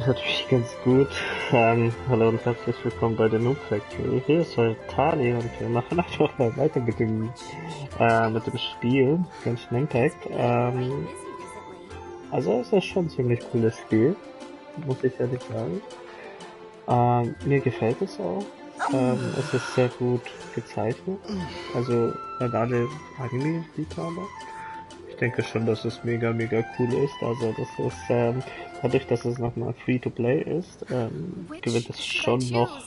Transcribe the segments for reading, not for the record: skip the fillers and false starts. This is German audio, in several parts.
Natürlich ganz gut. Hallo und herzlich willkommen bei der Noob Factory. Hier ist heute Tali und wir machen einfach mal weiter mit dem Spiel Genshin Impact. Also es ist schon ein ziemlich cooles Spiel, muss ich ehrlich sagen. Mir gefällt es auch. Es ist sehr gut gezeichnet. Also an alle Anime-Liebhaber. Ich denke schon, dass es mega, mega cool ist. Also das ist, dadurch, dass es nochmal Free-to-Play ist, gewinnt es schon noch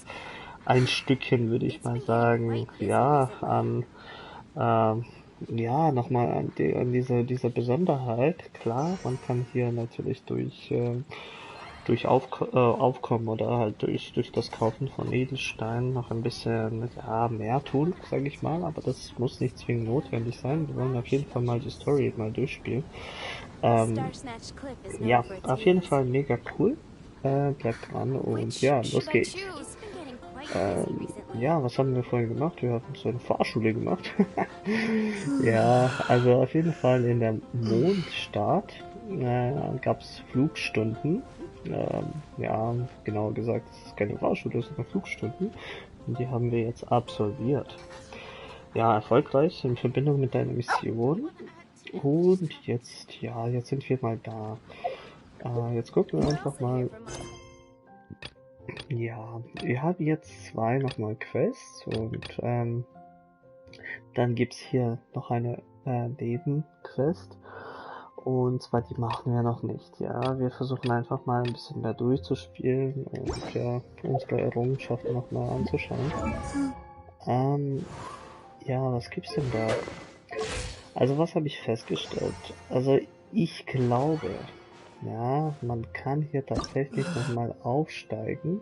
ein Stückchen, würde ich mal sagen, ja, ähm, ja, nochmal an dieser Besonderheit. Klar, man kann hier natürlich durch Aufkommen oder halt durch das Kaufen von Edelsteinen noch ein bisschen ja, mehr tun, sage ich mal, aber das muss nicht zwingend notwendig sein. Wir wollen auf jeden Fall mal die Story mal durchspielen. Ähm, ja, auf jeden Fall mega cool. Bleibt dran und ja, los geht's. Ja, was haben wir vorhin gemacht? Wir haben so eine Fahrschule gemacht. Ja, also auf jeden Fall in der Mondstadt gab es Flugstunden. Ja, genauer gesagt, es ist keine Fahrschule, es sind Flugstunden. Und die haben wir jetzt absolviert. Ja, erfolgreich in Verbindung mit deiner Mission. Und jetzt, ja, jetzt sind wir mal da. Jetzt gucken wir einfach mal. Ja, wir haben jetzt zwei nochmal Quests und dann gibt's hier noch eine Nebenquest. Und zwar die machen wir noch nicht. Ja, wir versuchen einfach mal ein bisschen mehr durchzuspielen und ja, unsere Errungenschaften nochmal anzuschauen. Ähm, ja, was gibt's denn da? Also was habe ich festgestellt? Also ich glaube, ja, man kann hier tatsächlich nochmal aufsteigen.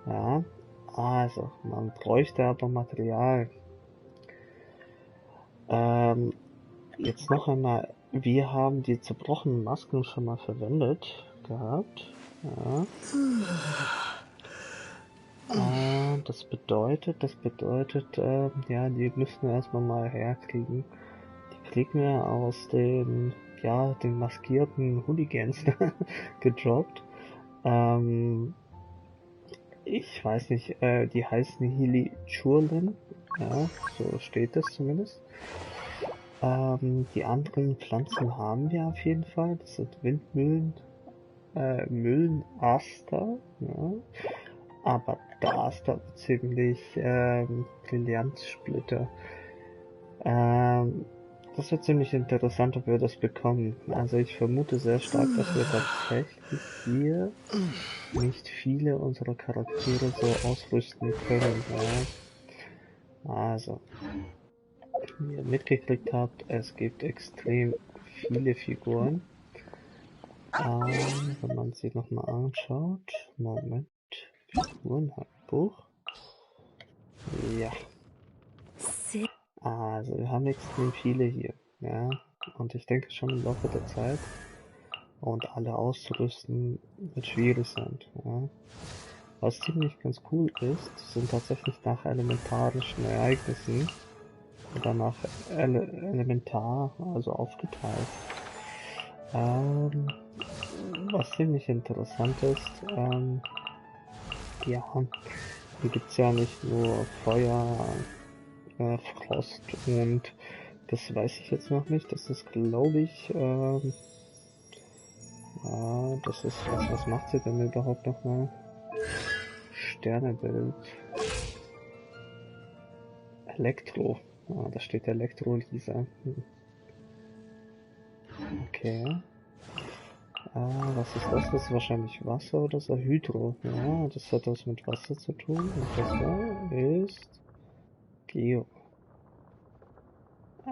Ja, also man bräuchte aber Material. Ähm, Jetzt noch einmal, wir haben die zerbrochenen Masken schon mal verwendet gehabt. Ja. Das bedeutet, ja, die müssen wir erstmal mal herkriegen. Die kriegen wir aus den maskierten Hooligans gedroppt. Ähm, Ich weiß nicht, die heißen Hili Churlin. Ja, so steht es zumindest. Die anderen Pflanzen haben wir auf jeden Fall. Das sind Windmühlen, Müllenaster. Ja. Aber da ist da ziemlich Brillanzsplitter. Ähm, Das wird ziemlich interessant, ob wir das bekommen. Also ich vermute sehr stark, dass wir tatsächlich hier nicht viele unserer Charaktere so ausrüsten können. Ja. Also, wie ihr mitgekriegt habt, es gibt extrem viele Figuren. Wenn man sie nochmal anschaut. Moment. Figurenhandbuch. Ja. Also, wir haben extrem viele hier. Ja. Und ich denke schon im Laufe der Zeit und alle auszurüsten wird schwierig sein. Ja. Was ziemlich ganz cool ist, sind tatsächlich nach elementarischen Ereignissen oder nach Elementar, also aufgeteilt. Ähm, Was ziemlich interessant ist, ja, hier gibt's ja nicht nur Feuer, Frost und das weiß ich jetzt noch nicht. Das ist, glaube ich, das ist, was macht sie denn überhaupt nochmal? Sternebild. Elektro. Da steht Elektrolyse. Okay. Was ist das? Das ist wahrscheinlich Wasser oder so. Hydro. Ja, das hat was mit Wasser zu tun. Und das da ist Geo.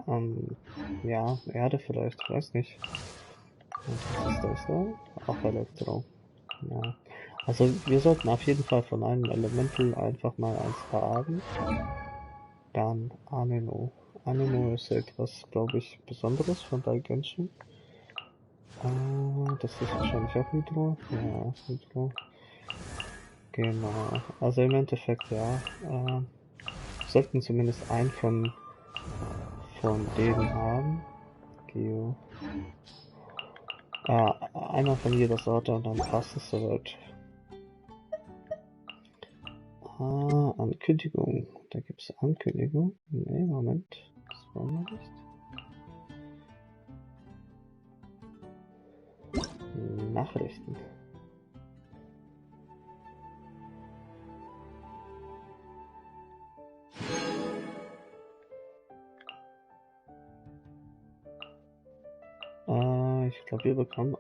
Ähm, ja, Erde vielleicht, weiß nicht. Und was ist das da? Auch Elektro. Ja. Also wir sollten auf jeden Fall von einem Elemental einfach mal eins haben. Dann Anemo. Anemo ist etwas, glaube ich, Besonderes von bei Genshin. Das ist wahrscheinlich auch Hydro. Ja, Hydro. Genau. Also im Endeffekt ja. Sollten zumindest einen von denen haben. Geo. Einmal von jeder Sorte und dann passt es soweit. Ankündigung. Da gibt es Ankündigung. Nee, Moment. Das wollen wir nicht. Nachrichten. Ich glaube, wir bekommen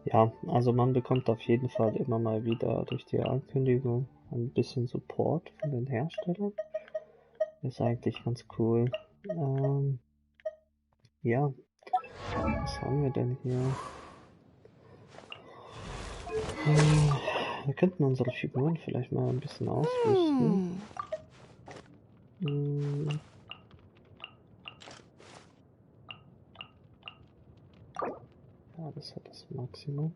ja, also man bekommt auf jeden Fall immer mal wieder durch die Ankündigung ein bisschen Support von den Herstellern. Ist eigentlich ganz cool. Ja, was haben wir denn hier? Wir könnten unsere Figuren vielleicht mal ein bisschen ausrüsten. Ja, das hat das Maximum.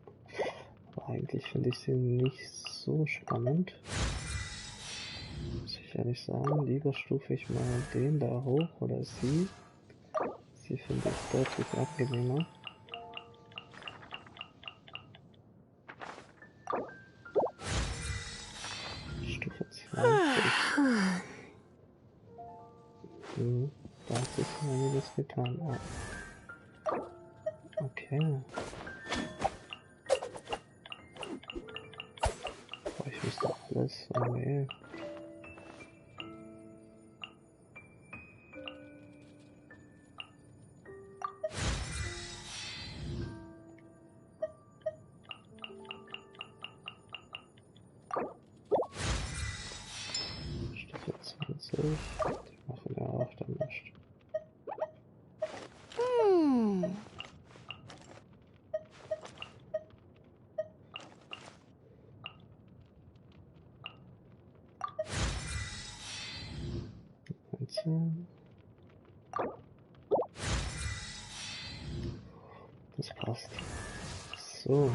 Aber eigentlich finde ich sie nicht so spannend. Muss ich ehrlich sagen, lieber stufe ich mal den da hoch oder sie. Sie finde ich deutlich angenehmer. Stufe 20. Da hat sich einiges getan. Okay. Boah, ich muss doch alles. Oh nee. Stufe 20. Die machen ja auch dann nicht. Das passt. So.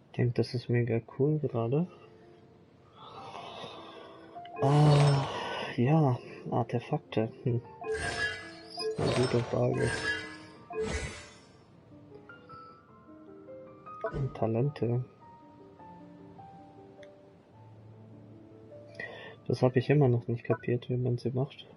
Ich denke, das ist mega cool gerade. Ja, Artefakte. Das ist eine gute Frage. Und Talente. Das habe ich immer noch nicht kapiert, wie man sie macht.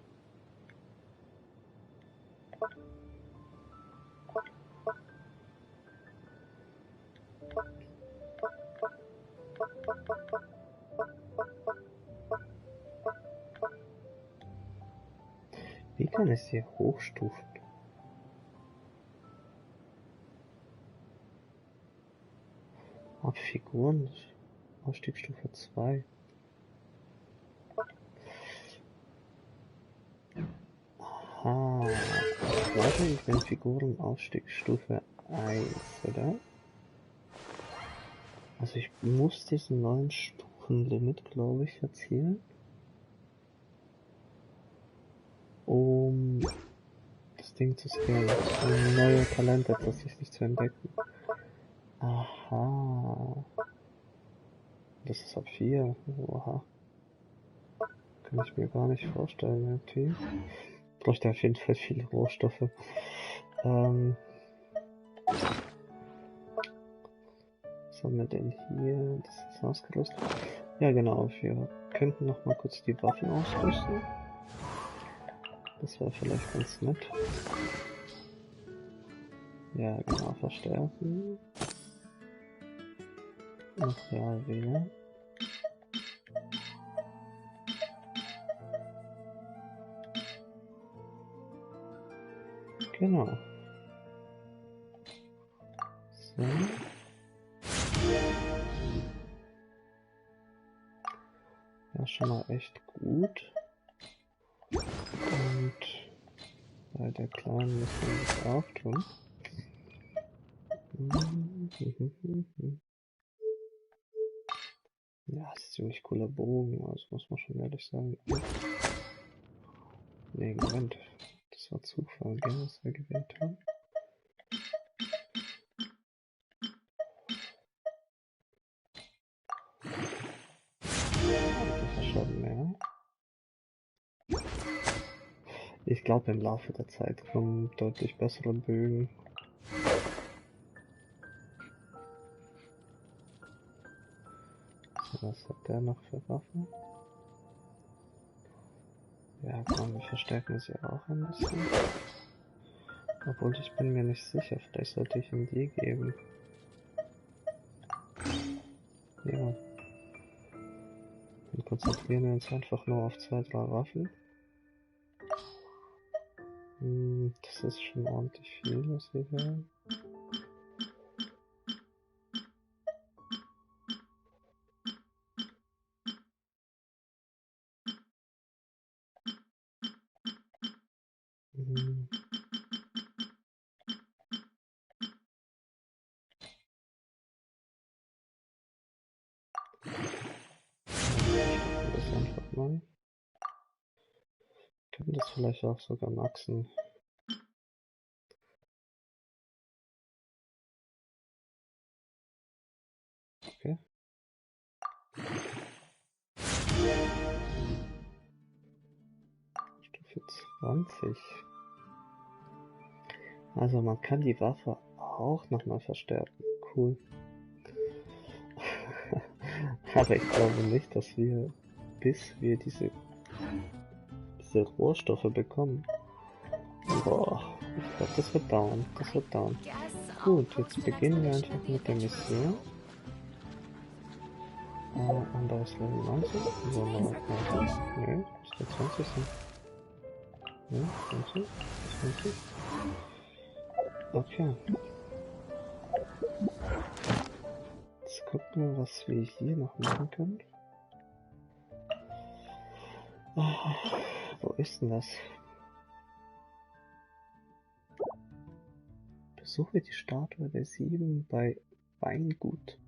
Wie kann ich sie hochstufen? Ab Figuren, Aufstiegsstufe 2. Aha, warte, ich bin Figuren Aufstiegsstufe 1, oder? Also ich muss diesen neuen Stufenlimit, glaube ich, erzielen, um das Ding zu skillen, um neue Talente tatsächlich zu entdecken. Aha. Das ist ab 4. Oha. Kann ich mir gar nicht vorstellen, irgendwie. Bräuchte auf jeden Fall viele Rohstoffe. Was haben wir denn hier? Das ist ausgerüstet. Ja genau, wir könnten noch mal kurz die Waffen ausrüsten. Das wäre vielleicht ganz nett. Ja genau, verstärken. Material wählen. Genau. So. Ja, schon mal echt gut. Und bei der kleinen müssen wir das auch tun. Ja, das ist ziemlich cooler Bogen, das muss man schon ehrlich sagen. Nee, Moment. Das war Zufall, gell, was wir gewählt haben. schon mehr. Ich glaube, im Laufe der Zeit kommen deutlich bessere Bögen. So, was hat der noch für Waffen? Ja, komm, wir verstärken sie auch ein bisschen. Obwohl, ich bin mir nicht sicher, vielleicht sollte ich ihm die geben. Ja. Dann konzentrieren wir uns einfach nur auf 2, 3 Waffen. Das ist schon ordentlich viel, was wir hören. Das einfach mal. Können das vielleicht auch sogar maxen. Okay. Stufe 20. Also man kann die Waffe auch nochmal verstärken. Cool. Aber ich glaube nicht, dass wir, bis wir diese Rohstoffe bekommen. Boah, ich glaube, das wird dauern. Das wird dauern. Gut, jetzt beginnen wir einfach mit der Mission. Anderes Level 19. So, noch 19. Ne, ist der 20 sind. Ne, 20. 20. Okay. Jetzt gucken wir, was wir hier noch machen können. Wo ist denn das? Besuche die Statue der 7 bei Weingut.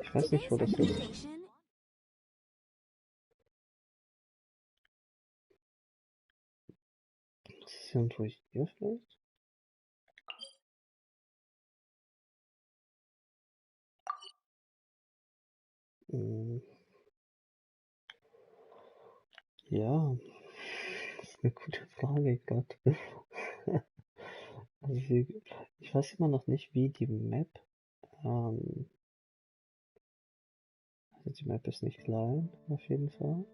Ich weiß nicht, wo das ist. Das ist irgendwo hier vielleicht? Ja, das ist eine gute Frage, Gott. Also ich weiß immer noch nicht, wie die Map, also die Map ist nicht klein, auf jeden Fall,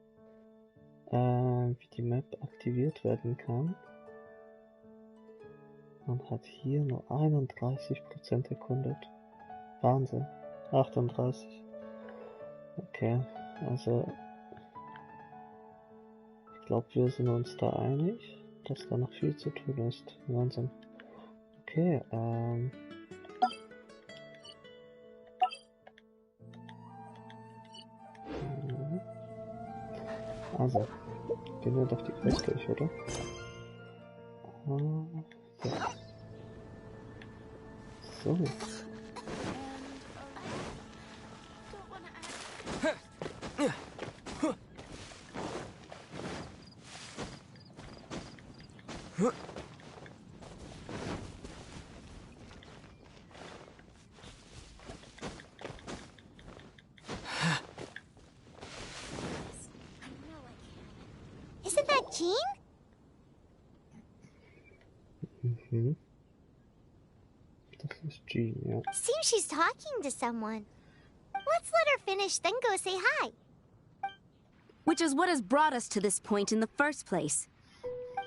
wie die Map aktiviert werden kann. Man hat hier nur 31% erkundet. Wahnsinn. 38. Okay, also ich glaube, wir sind uns da einig, dass da noch viel zu tun ist. Wahnsinn. Okay, also, gehen wir doch die Quest durch, oder? Ja. So. Isn't that Jean? Das ist Jean, ja. Seems she's talking to someone. Let's let her finish, then go say hi. Which is what has brought us to this point in the first place.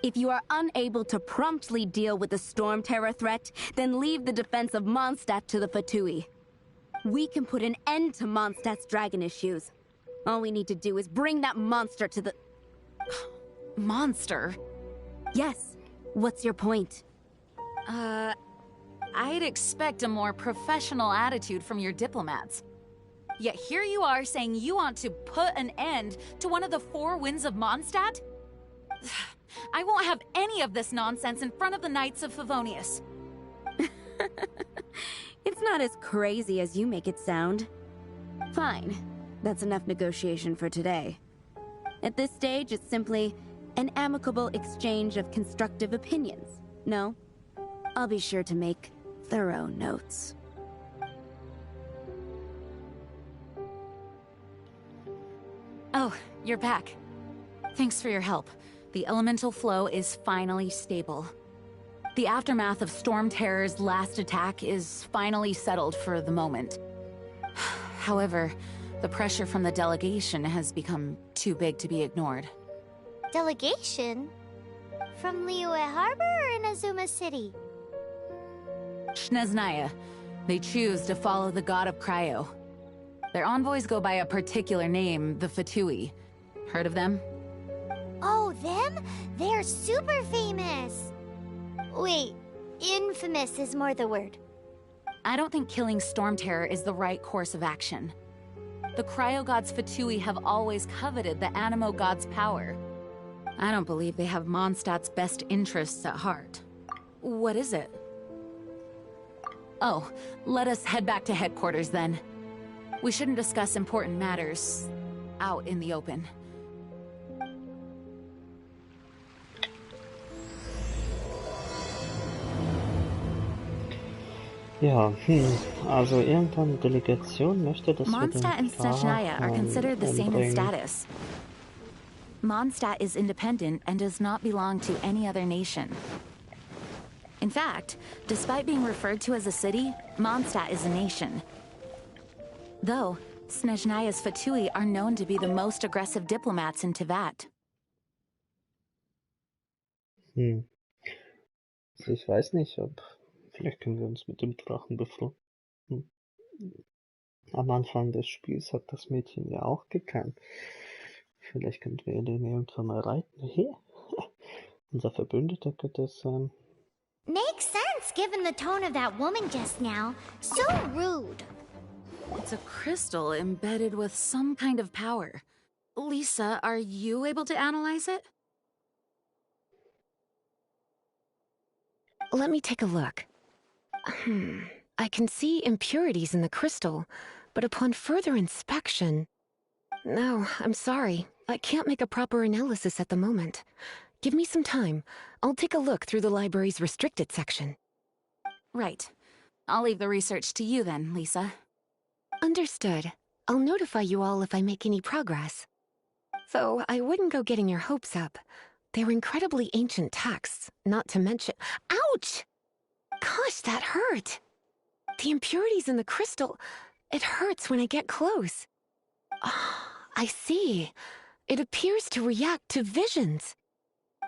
If you are unable to promptly deal with the Storm Terror threat, then leave the defense of Mondstadt to the Fatui. We can put an end to Mondstadt's dragon issues. All we need to do is bring that monster to the... Monster? Yes. What's your point? I'd expect a more professional attitude from your diplomats. Yet here you are saying you want to put an end to one of the 4 winds of Mondstadt? I won't have any of this nonsense in front of the Knights of Favonius. It's not as crazy as you make it sound. Fine. That's enough negotiation for today. At this stage, it's simply an amicable exchange of constructive opinions. No? I'll be sure to make thorough notes. Oh, you're back. Thanks for your help. The elemental flow is finally stable. The aftermath of Storm Terror's last attack is finally settled for the moment. However, the pressure from the delegation has become too big to be ignored. Delegation? From Liyue Harbor or Inazuma City? Snezhnaya. They choose to follow the god of Cryo. Their envoys go by a particular name, the Fatui. Heard of them? Oh, them? They're super famous! Wait, infamous is more the word. I don't think killing Storm Terror is the right course of action. The Cryo God's Fatui have always coveted the Animo God's power. I don't believe they have Mondstadt's best interests at heart. What is it? Oh, let us head back to headquarters then. We shouldn't discuss important matters out in the open. Ja, also irgendeine Delegation möchte, dass wir den Mondstadt and Snezhnaya are considered the same in umbringen. status. Mondstadt is independent and does not belong to any other nation. In fact, despite being referred to as a city, Mondstadt is a nation. Though, Snezhnaya's Fatui are known to be the most aggressive diplomats in Teyvat. Also ich weiß nicht, ob... Vielleicht können wir uns mit dem Drachen befreunden. Am Anfang des Spiels hat das Mädchen ja auch gekannt. Vielleicht könnten wir den irgendwann mal reiten. Hier. Unser Verbündeter könnte es sein. Makes sense given the tone of that woman just now. So rude. It's a crystal embedded with some kind of power. Lisa, are you able to analyze it? Let me take a look. I can see impurities in the crystal, but upon further inspection... No, I'm sorry. I can't make a proper analysis at the moment. Give me some time. I'll take a look through the library's restricted section. Right. I'll leave the research to you then, Lisa. Understood. I'll notify you all if I make any progress. Though I wouldn't go getting your hopes up. They're incredibly ancient texts, not to mention... Ouch! Gosh, that hurt! The impurities in the crystal... It hurts when I get close. Ah, I see. It appears to react to visions.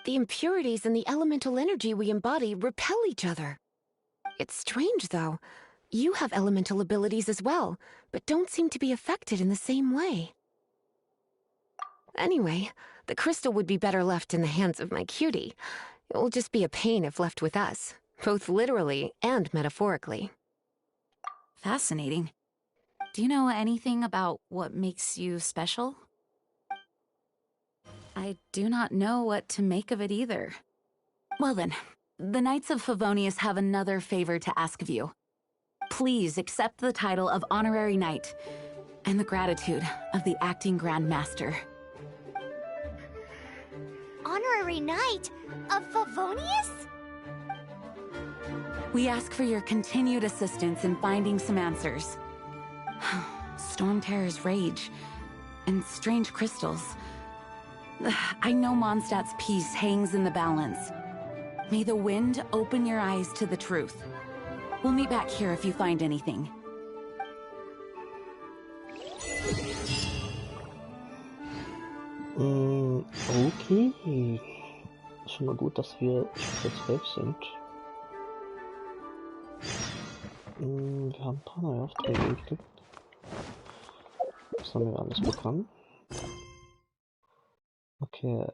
The impurities and the elemental energy we embody repel each other. It's strange, though. You have elemental abilities as well, but don't seem to be affected in the same way. Anyway, the crystal would be better left in the hands of my cutie. It will just be a pain if left with us, both literally and metaphorically. Fascinating. Do you know anything about what makes you special? I do not know what to make of it either. Well then, the Knights of Favonius have another favor to ask of you. Please accept the title of Honorary Knight and the gratitude of the Acting Grand Master. Honorary Knight of Favonius? We ask for your continued assistance in finding some answers. Storm Terror's rage and strange crystals. I know Mondstadt's peace hangs in the balance. May the wind open your eyes to the truth. We'll meet back here if you find anything. Okay. Schon mal gut, dass wir zu 12 sind. Wir haben ein paar neue Aufträge gekriegt. Das haben wir alles bekommen. Okay.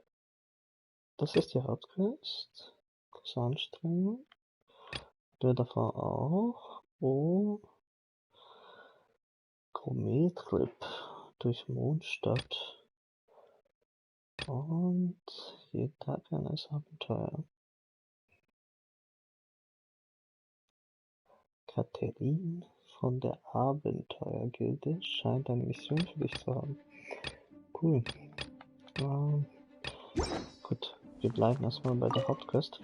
Das ist die Hauptquest. Große Anstrengung. Der davor auch. Oh. Komet-Trip durch Mondstadt. Und jeden Tag ein neues Abenteuer. Katharine von der Abenteuergilde scheint eine Mission für dich zu haben. Cool. Gut, wir bleiben erstmal bei der Hauptquest.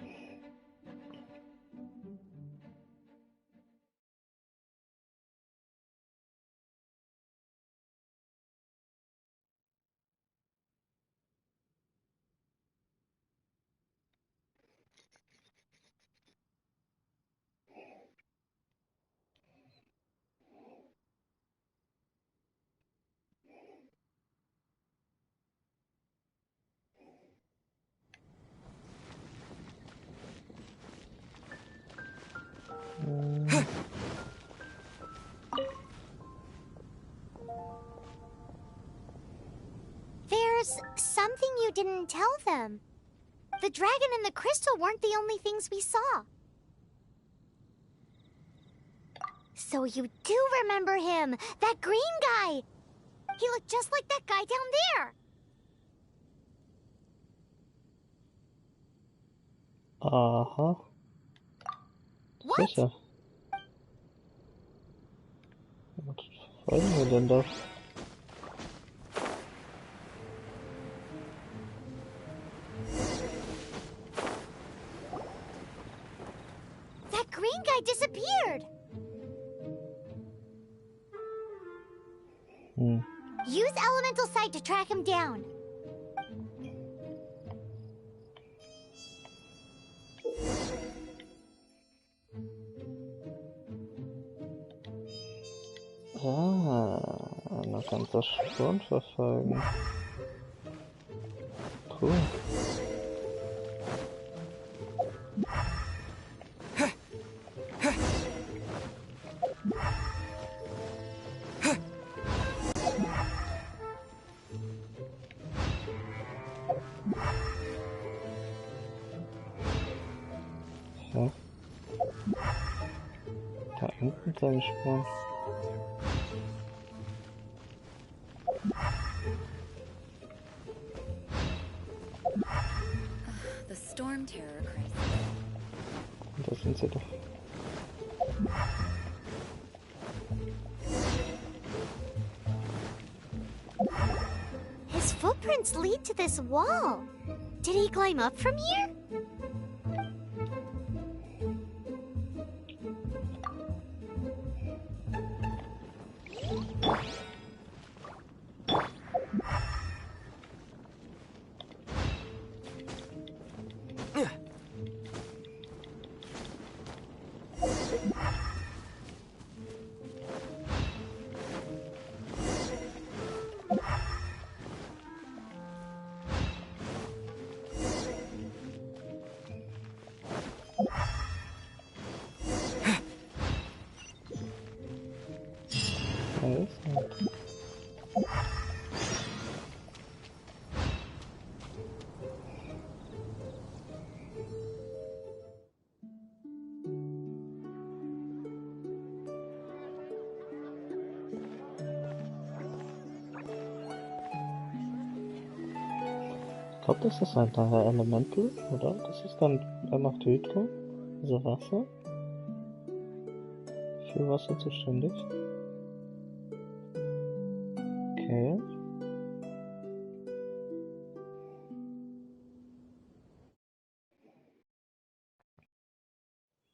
there's something you didn't tell them. The dragon and the crystal weren't the only things we saw. So you do remember him, that green guy. He looked just like that guy down there. Aha. What? Sicher. Was verfolgen wir denn da? That green guy disappeared. Use elemental sight to track him down. Ah, man kann das schon verfolgen. Cool. Ja. Da hinten seine Spuren. The storm terror crisis. Da sind sie doch. His footprints lead to this wall. Did he climb up from here? Ich glaube, das ist ein daher Elemental, oder? Das ist dann einfach Hydro, also Wasser. Für Wasser zuständig. Okay.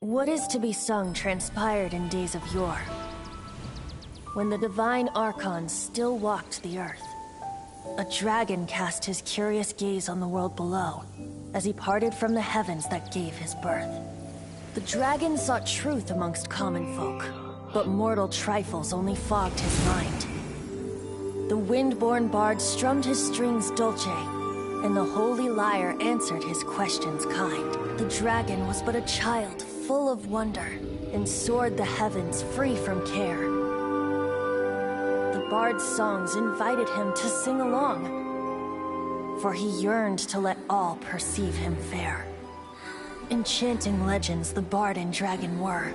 What is to be sung transpired in days of yore, when the divine archons still walked the earth. A dragon cast his curious gaze on the world below, as he parted from the heavens that gave his birth. The dragon sought truth amongst common folk, but mortal trifles only fogged his mind. The wind-born bard strummed his strings dolce, and the holy lyre answered his questions kind. The dragon was but a child full of wonder, and soared the heavens free from care. The bard's songs invited him to sing along, for he yearned to let all perceive him fair. Enchanting legends the bard and dragon were,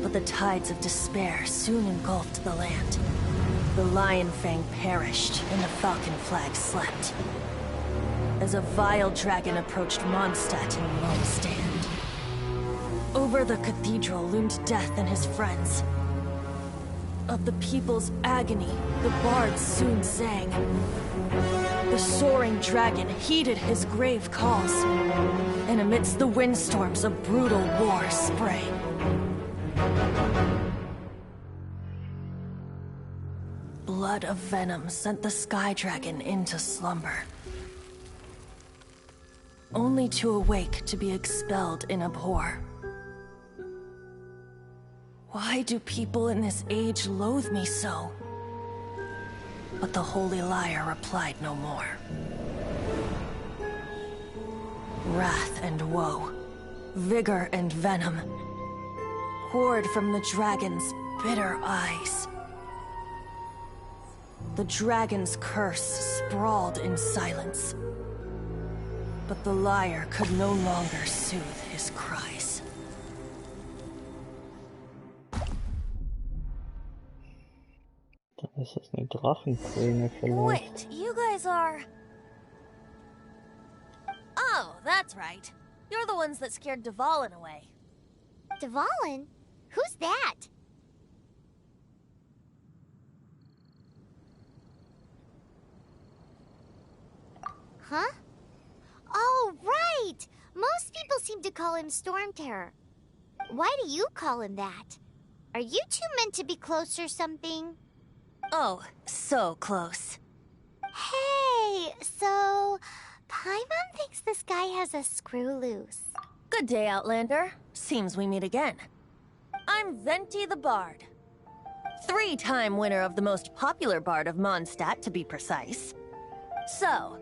but the tides of despair soon engulfed the land. The lion fang perished, and the falcon flag slept, as a vile dragon approached Mondstadt in lone stand. Over the cathedral loomed death and his friends. Of the people's agony, the bards soon sang. The soaring dragon heeded his grave calls, and amidst the windstorms a brutal war sprang. Blood of venom sent the sky dragon into slumber, only to awake to be expelled in abhor. Why do people in this age loathe me so? But the holy lyre replied no more. Wrath and woe, vigor and venom, poured from the dragon's bitter eyes. The dragon's curse sprawled in silence. But the liar could no longer soothe his cries. Dann ist das eine Drachenqueen vielleicht. Wait, you guys are... Oh, that's right. You're the ones that scared Dvalin away. Dvalin? Who's that? Huh? Oh, right! Most people seem to call him Storm Terror. Why do you call him that? Are you two meant to be close or something? Oh, so close. Hey, so... Paimon thinks this guy has a screw loose. Good day, Outlander. Seems we meet again. I'm Venti the Bard. 3-time winner of the most popular bard of Mondstadt, to be precise. So,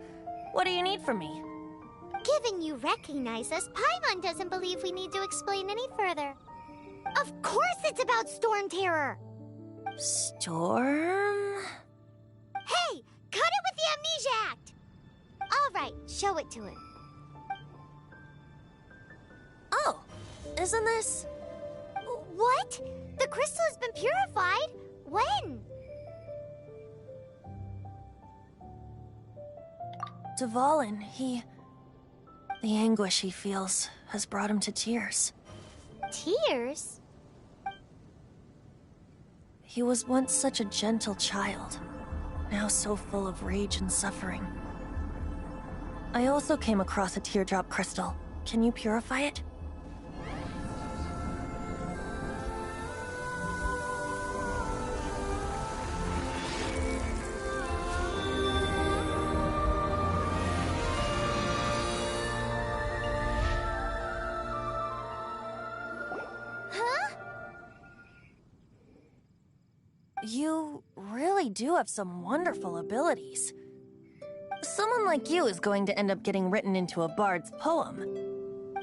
what do you need from me? Given you recognize us, Paimon doesn't believe we need to explain any further. Of course it's about Storm Terror! Storm? Hey! Cut it with the Amnesia Act! Alright, show it to him. Oh, isn't this... What? The crystal has been purified? When? Dvalin, the anguish he feels has brought him to tears. Tears? He was once such a gentle child, now so full of rage and suffering. I also came across a teardrop crystal. Can you purify it? You really do have some wonderful abilities. Someone like you is going to end up getting written into a bard's poem.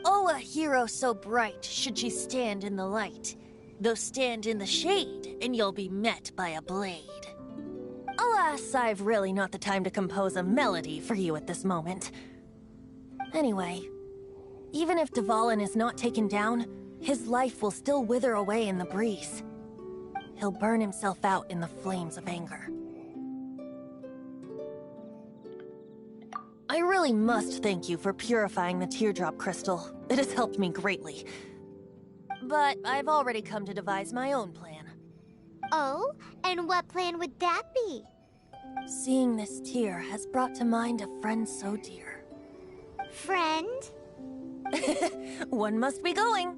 Oh, a hero so bright, should she stand in the light. Though stand in the shade, and you'll be met by a blade. Alas, I've really not the time to compose a melody for you at this moment. Anyway, even if Dvalin is not taken down, his life will still wither away in the breeze. He'll burn himself out in the flames of anger. I really must thank you for purifying the teardrop crystal. It has helped me greatly. But I've already come to devise my own plan. Oh? And what plan would that be? Seeing this tear has brought to mind a friend so dear. Friend? One must be going.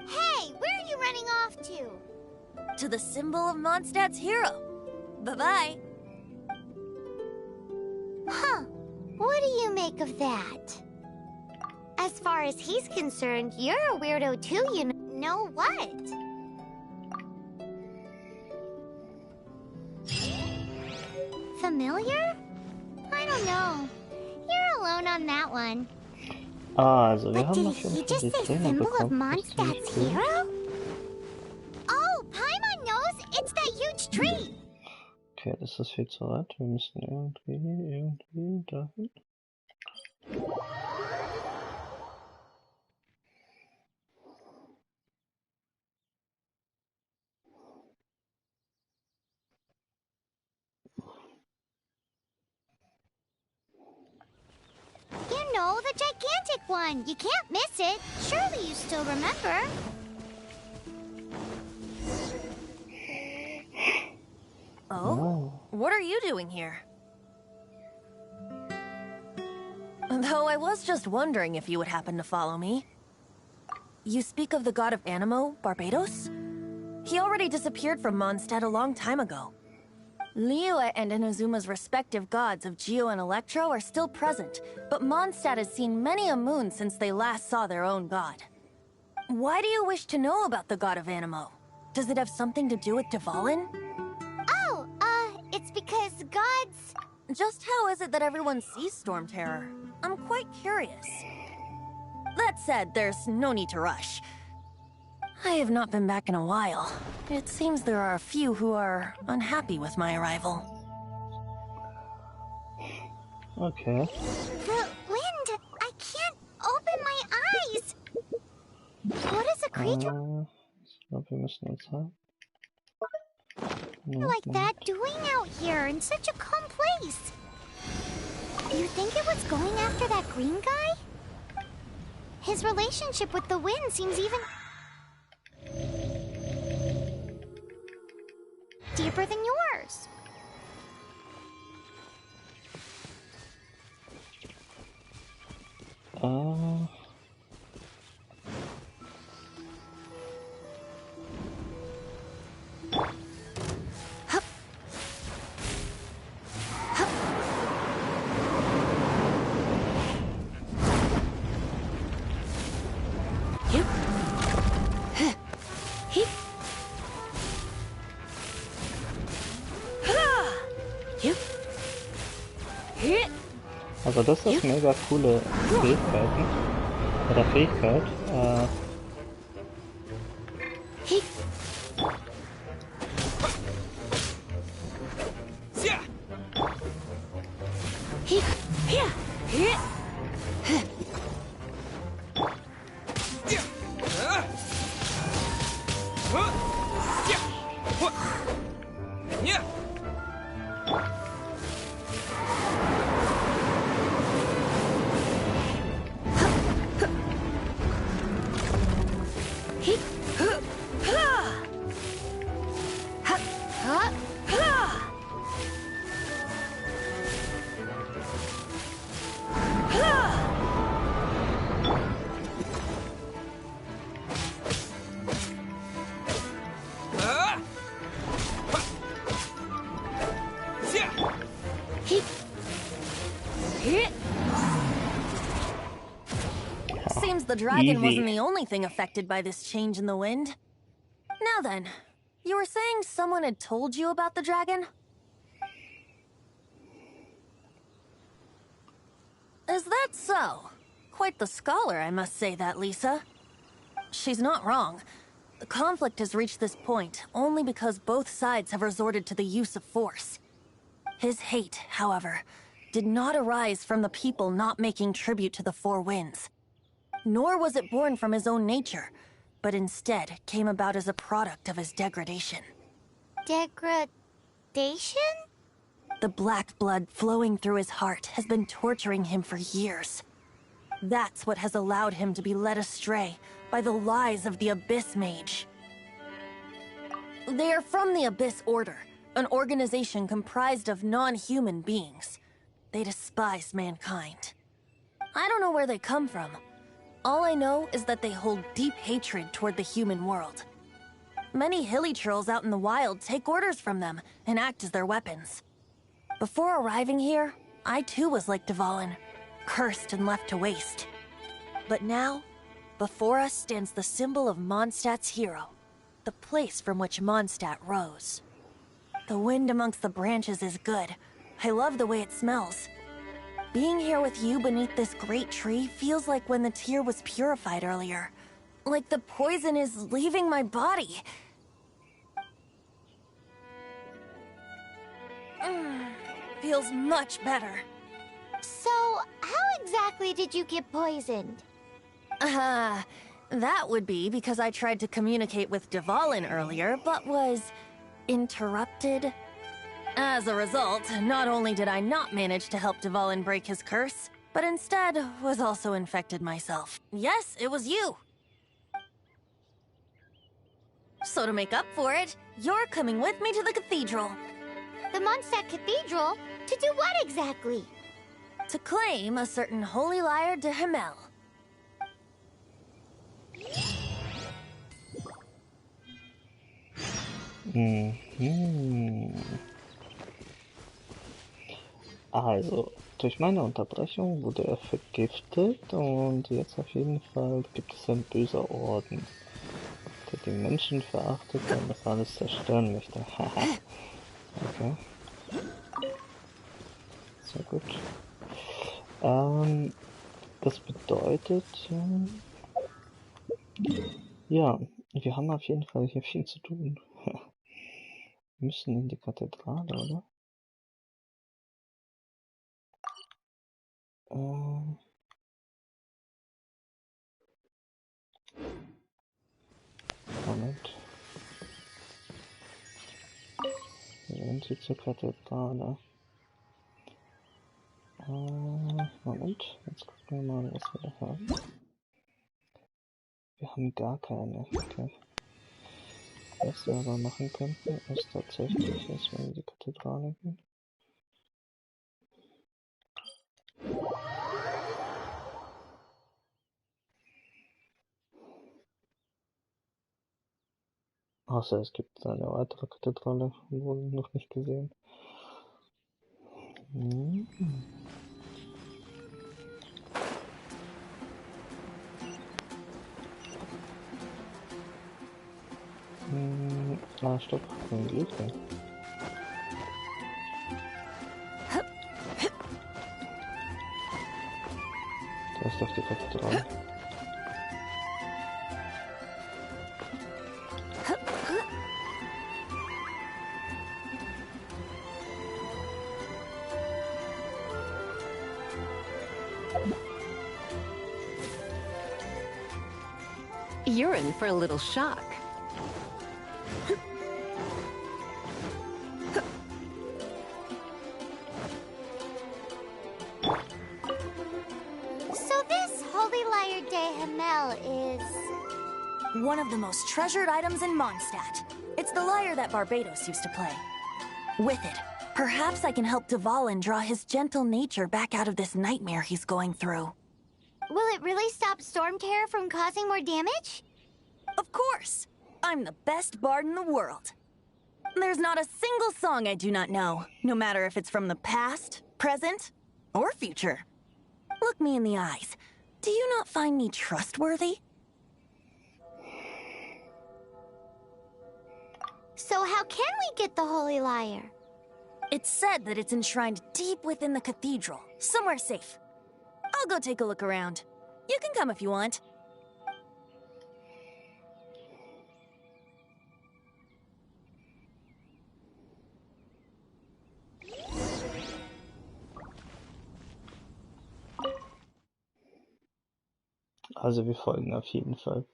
Hey, where are you running off to? To the symbol of Mondstadt's hero. Bye-bye. Huh. What do you make of that? As far as he's concerned, you're a weirdo too, you know what? Familiar? I don't know. You're alone on that one. Ah, also wir But haben did auf jeden he Fall just die say Trainer symbol of bekommen. Das ist ziemlich Mondstadt's cool. hero? Oh, Paimon knows! It's that huge tree! Okay, das ist viel zu weit. Wir müssen irgendwie dahin. You know, the gigantic one! You can't miss it! Surely you still remember? Oh? What are you doing here? Though I was just wondering if you would happen to follow me. You speak of the god of Animo, Barbados? He already disappeared from Mondstadt a long time ago. Liyue and Inazuma's respective gods of Geo and Electro are still present, but Mondstadt has seen many a moon since they last saw their own god. Why do you wish to know about the god of Animo? Does it have something to do with Dvalin? Oh, it's because gods... Just how is it that everyone sees Storm Terror? I'm quite curious. That said, there's no need to rush. I have not been back in a while. It seems there are a few who are unhappy with my arrival. Okay. The wind! I can't open my eyes! What is a creature Ich glaube, wir müssen uns halt. like that doing out here in such a calm place? You think it was going after that green guy? His relationship with the wind seems even deeper than yours. Also das ist mega coole Fähigkeiten. Oder Fähigkeit. Seems the dragon wasn't the only thing affected by this change in the wind. Now then, you were saying someone had told you about the dragon? Is that so? Quite the scholar, I must say that, Lisa. She's not wrong. The conflict has reached this point only because both sides have resorted to the use of force. His hate, however, did not arise from the people not making tribute to the Four Winds. Nor was it born from his own nature, but instead came about as a product of his degradation. Degradation? The black blood flowing through his heart has been torturing him for years. That's what has allowed him to be led astray by the lies of the Abyss Mage. They are from the Abyss Order, an organization comprised of non-human beings. They despise mankind. I don't know where they come from. All I know is that they hold deep hatred toward the human world. Many hilly trolls out in the wild take orders from them and act as their weapons. Before arriving here, I too was like Dvalin, cursed and left to waste. But now, before us stands the symbol of Mondstadt's hero, the place from which Mondstadt rose. The wind amongst the branches is good. I love the way it smells. Being here with you beneath this great tree feels like when the tear was purified earlier. Like the poison is leaving my body. Feels much better. So, how exactly did you get poisoned? That would be because I tried to communicate with Dvalin earlier, but was interrupted. As a result, not only did I not manage to help Dvalin break his curse, but instead was also infected myself. Yes, it was you. So to make up for it, you're coming with me to the cathedral. The Mondstadt Cathedral? To do what exactly? To claim a certain holy lyre de Himmel. Also, durch meine Unterbrechung wurde er vergiftet und jetzt auf jeden Fall gibt es einen bösen Orden, der die Menschen verachtet und das alles zerstören möchte. Haha. Okay. Sehr gut. Das bedeutet, ja, wir haben auf jeden Fall hier viel zu tun. Wir müssen in die Kathedrale, oder? Moment. Wir sind hier zur Kathedrale. Moment, jetzt gucken wir mal, was wir da haben. Wir haben gar keine. Okay. Was wir aber machen könnten, ist tatsächlich, dass wir in die Kathedrale gehen. Außer es gibt eine weitere Kathedrale, wohl noch nicht gesehen. Ah, stopp, ein Liebling. Da ist doch die Kathedrale. You're in for a little shock. So this Holy Lyre de Hamel is... One of the most treasured items in Mondstadt. It's the lyre that Barbados used to play. With it, perhaps I can help Dvalin draw his gentle nature back out of this nightmare he's going through. Will it really stop Storm Terror from causing more damage? Of course! I'm the best bard in the world. There's not a single song I do not know, no matter if it's from the past, present, or future. Look me in the eyes. Do you not find me trustworthy? So how can we get the Holy Lyre? It's said that it's enshrined deep within the cathedral, somewhere safe. I'll go take a look around. You can come if you want. Also wir folgen auf jeden Fall.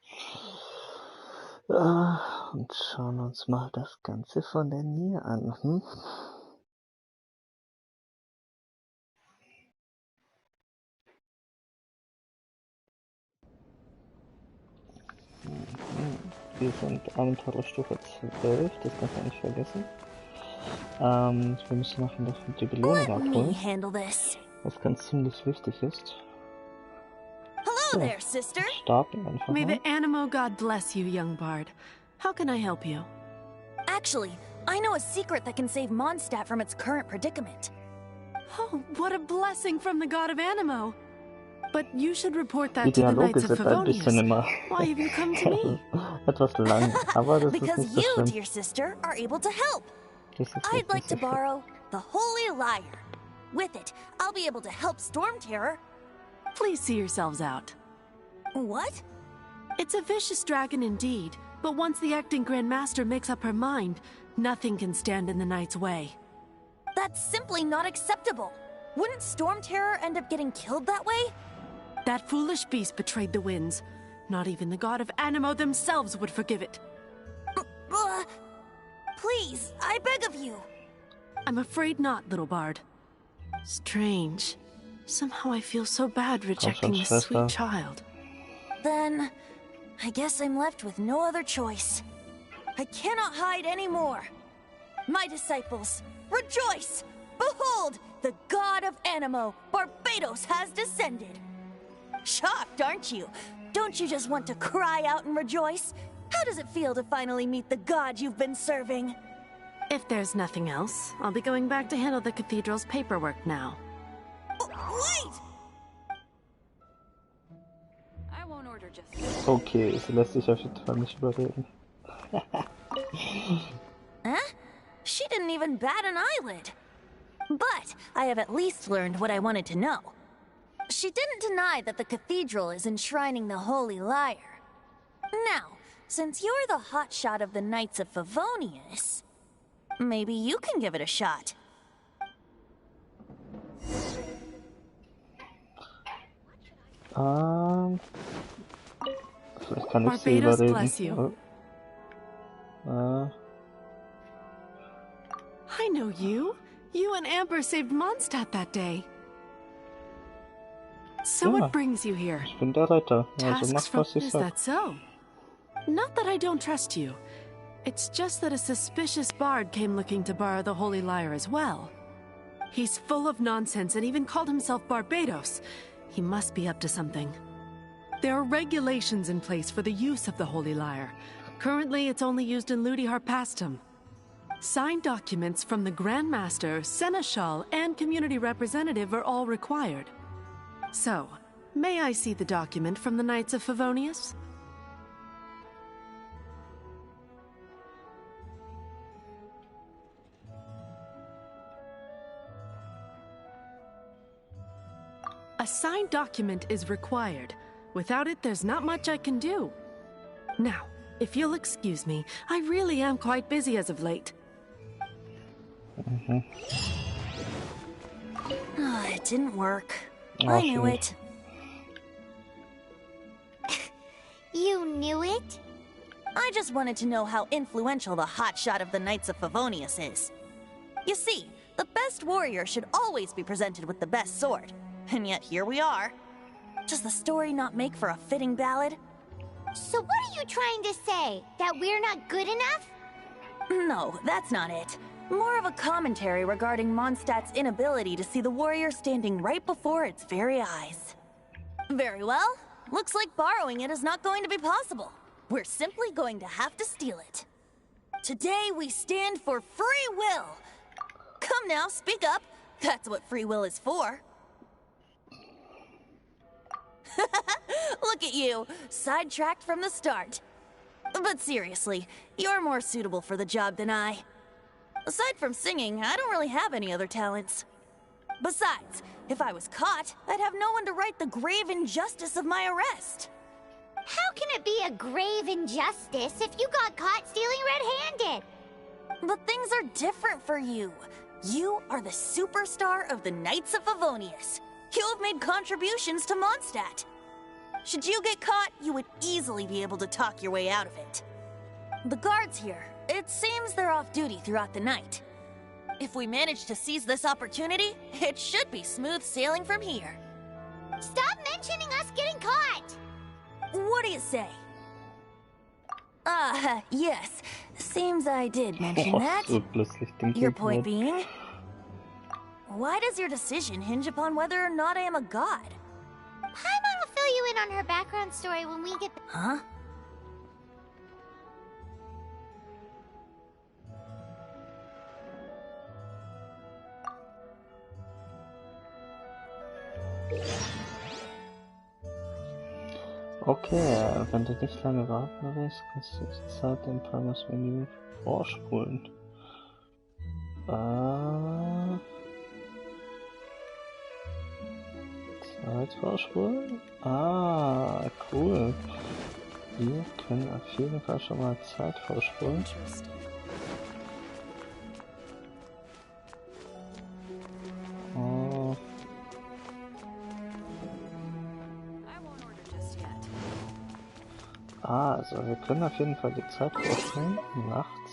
Und schauen uns mal das Ganze von der Nähe an. Wir sind Abenteuerstufe 12, das darf man nicht vergessen. Wir müssen nachher noch die Belohnung abholen, was ganz ziemlich wichtig ist. Hello there, sister. Starten einfach May mal. the Animo God bless you, young bard. How can I help you? Actually, I know a secret that can save Mondstadt from its current predicament. Oh, what a blessing from the god of Animo! But you should report Die that to the Dialoge Knights of sind ein bisschen Favonius. immer Why have you come to me? etwas lang, aber das ist Because nicht so you, schlimm. dear sister, are able to help. Das ist I'd nicht like so to schlimm. borrow the Holy Lyre. With it, I'll be able to help Storm Terror. Please see yourselves out. What? It's a vicious dragon indeed, but once the acting Grand Master makes up her mind, nothing can stand in the Knight's way. That's simply not acceptable. Wouldn't Storm Terror end up getting killed that way? That foolish beast betrayed the winds. Not even the god of Animo themselves would forgive it. Please, I beg of you. I'm afraid not, little bard. Strange. Somehow I feel so bad rejecting this Schwester. sweet child. Then, I guess I'm left with no other choice. I cannot hide anymore. My disciples, rejoice! Behold, the god of Animo, Barbados, has descended. Shocked, aren't you? Don't you just want to cry out and rejoice? How does it feel to finally meet the god you've been serving? If there's nothing else, I'll be going back to handle the cathedral's paperwork now. Wait! I won't order just. Okay, sie lässt sich auf jeden Fall nicht überreden. Huh? She didn't even bat an eyelid. But I have at least learned what I wanted to know. She didn't deny that the cathedral is enshrining the Holy Lyre. Now, since you're the hotshot of the Knights of Favonius, maybe you can give it a shot. Vielleicht kann ich sie Barbados überreden. bless you. I know you. You and Amber saved Mondstadt that day. So Ja. what brings you here? Ich bin der Retter, also Tasks mach from... was ich Is sag. that so? Not that I don't trust you. It's just that a suspicious bard came looking to borrow the Holy Lyre as well. He's full of nonsense and even called himself Barbados. He must be up to something. There are regulations in place for the use of the Holy Lyre. Currently, it's only used in Ludi Harpastum. Signed documents from the Grand Master, Seneschal, and community representative are all required. So, may I see the document from the Knights of Favonius? A signed document is required. Without it, there's not much I can do. Now, if you'll excuse me, I really am quite busy as of late. It didn't work. Oh, I knew shit. it. You knew it? I just wanted to know how influential the hotshot of the Knights of Favonius is. You see, the best warrior should always be presented with the best sword. And yet here we are. Does the story not make for a fitting ballad? So what are you trying to say? That we're not good enough? No, that's not it. More of a commentary regarding Mondstadt's inability to see the warrior standing right before its very eyes. Very well. Looks like borrowing it is not going to be possible. We're simply going to have to steal it. Today we stand for free will. Come now, speak up. That's what free will is for. Look at you, sidetracked from the start. But seriously, you're more suitable for the job than I. Aside from singing, I don't really have any other talents. Besides, if I was caught, I'd have no one to right the grave injustice of my arrest. How can it be a grave injustice if you got caught stealing red-handed? But things are different for you. You are the superstar of the Knights of Favonius. You have made contributions to Mondstadt. Should you get caught, you would easily be able to talk your way out of it. The guards here, it seems they're off duty throughout the night. If we manage to seize this opportunity, it should be smooth sailing from here. Stop mentioning us getting caught! What do you say? Yes. Seems I did mention that. So plötzlich dunkel Your point geworden. being? Why does your decision hinge upon whether or not I am a god? Paimon will fill you in on her background story when we get... Huh? Okay, wenn du nicht lange warten willst, kannst du die Zeit im Panos-Menü vorspulen. Zeit vorspulen? Ah, cool. Wir können auf jeden Fall schon mal Zeit vorspulen. Oh. Also wir können auf jeden Fall die Zeit vorspulen. Nachts.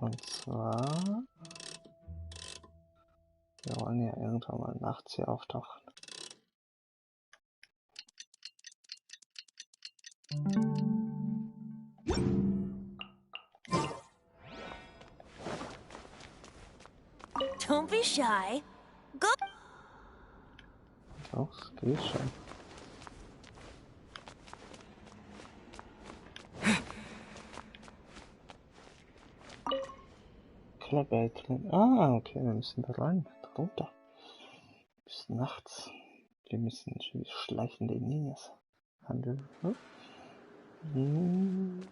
Und zwar... Wir wollen ja irgendwann mal nachts hier auftauchen. Don't be shy. Go. Doch, es geht schon. Klappt drin. Ah, okay, wir müssen da rein. Runter. Bis nachts. Wir müssen wie schleichende Ninjas handeln. Hm?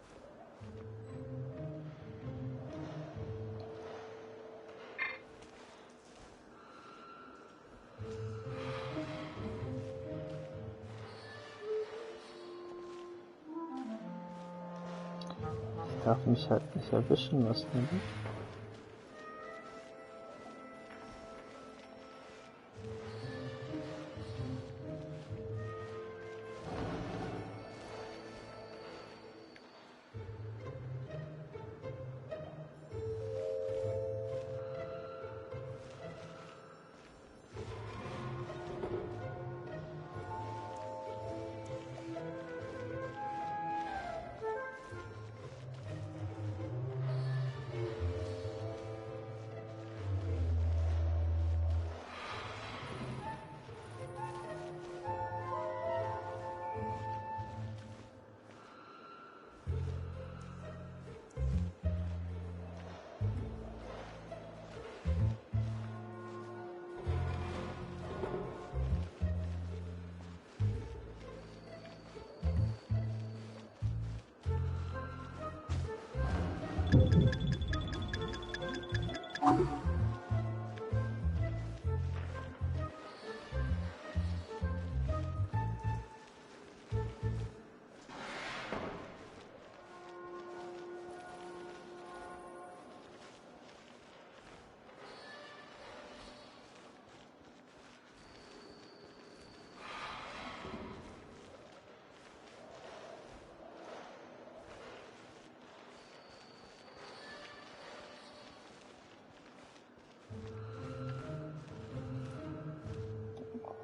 Ich darf mich halt nicht erwischen lassen, ne?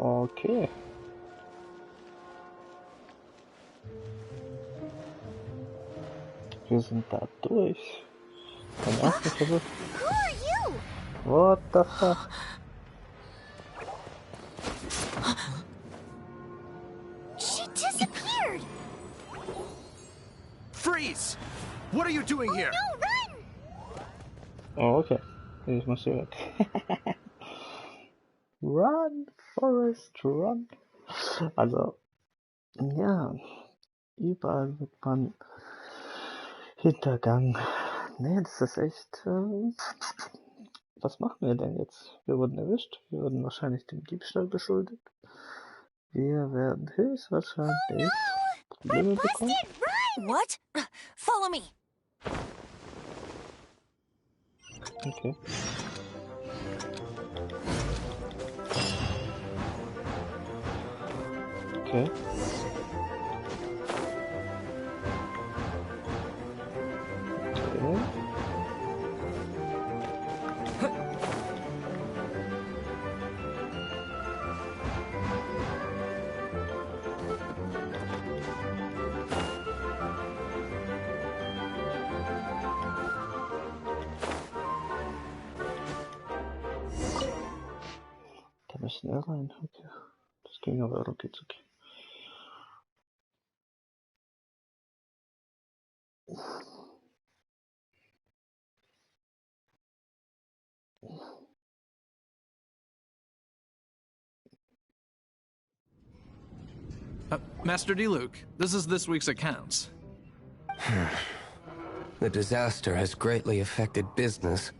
Okay. Wir sind da durch. Beim ersten Versuch. Who are you? What the fuck? She disappeared. Freeze! What are you doing here? No, run! Oh, okay. Ich muss hier weg. Run, Forest, run. Also, ja, überall wird man hintergangen. Nee, das ist echt... was machen wir denn jetzt? Wir wurden erwischt. Wir wurden wahrscheinlich dem Diebstahl beschuldigt. Wir werden höchstwahrscheinlich Probleme bekommen. What? Follow me. Okay. Okay. Okay. Da müssen wir rein. Okay. Das ging aber okay. Master Diluc, this is this week's accounts. The disaster has greatly affected business.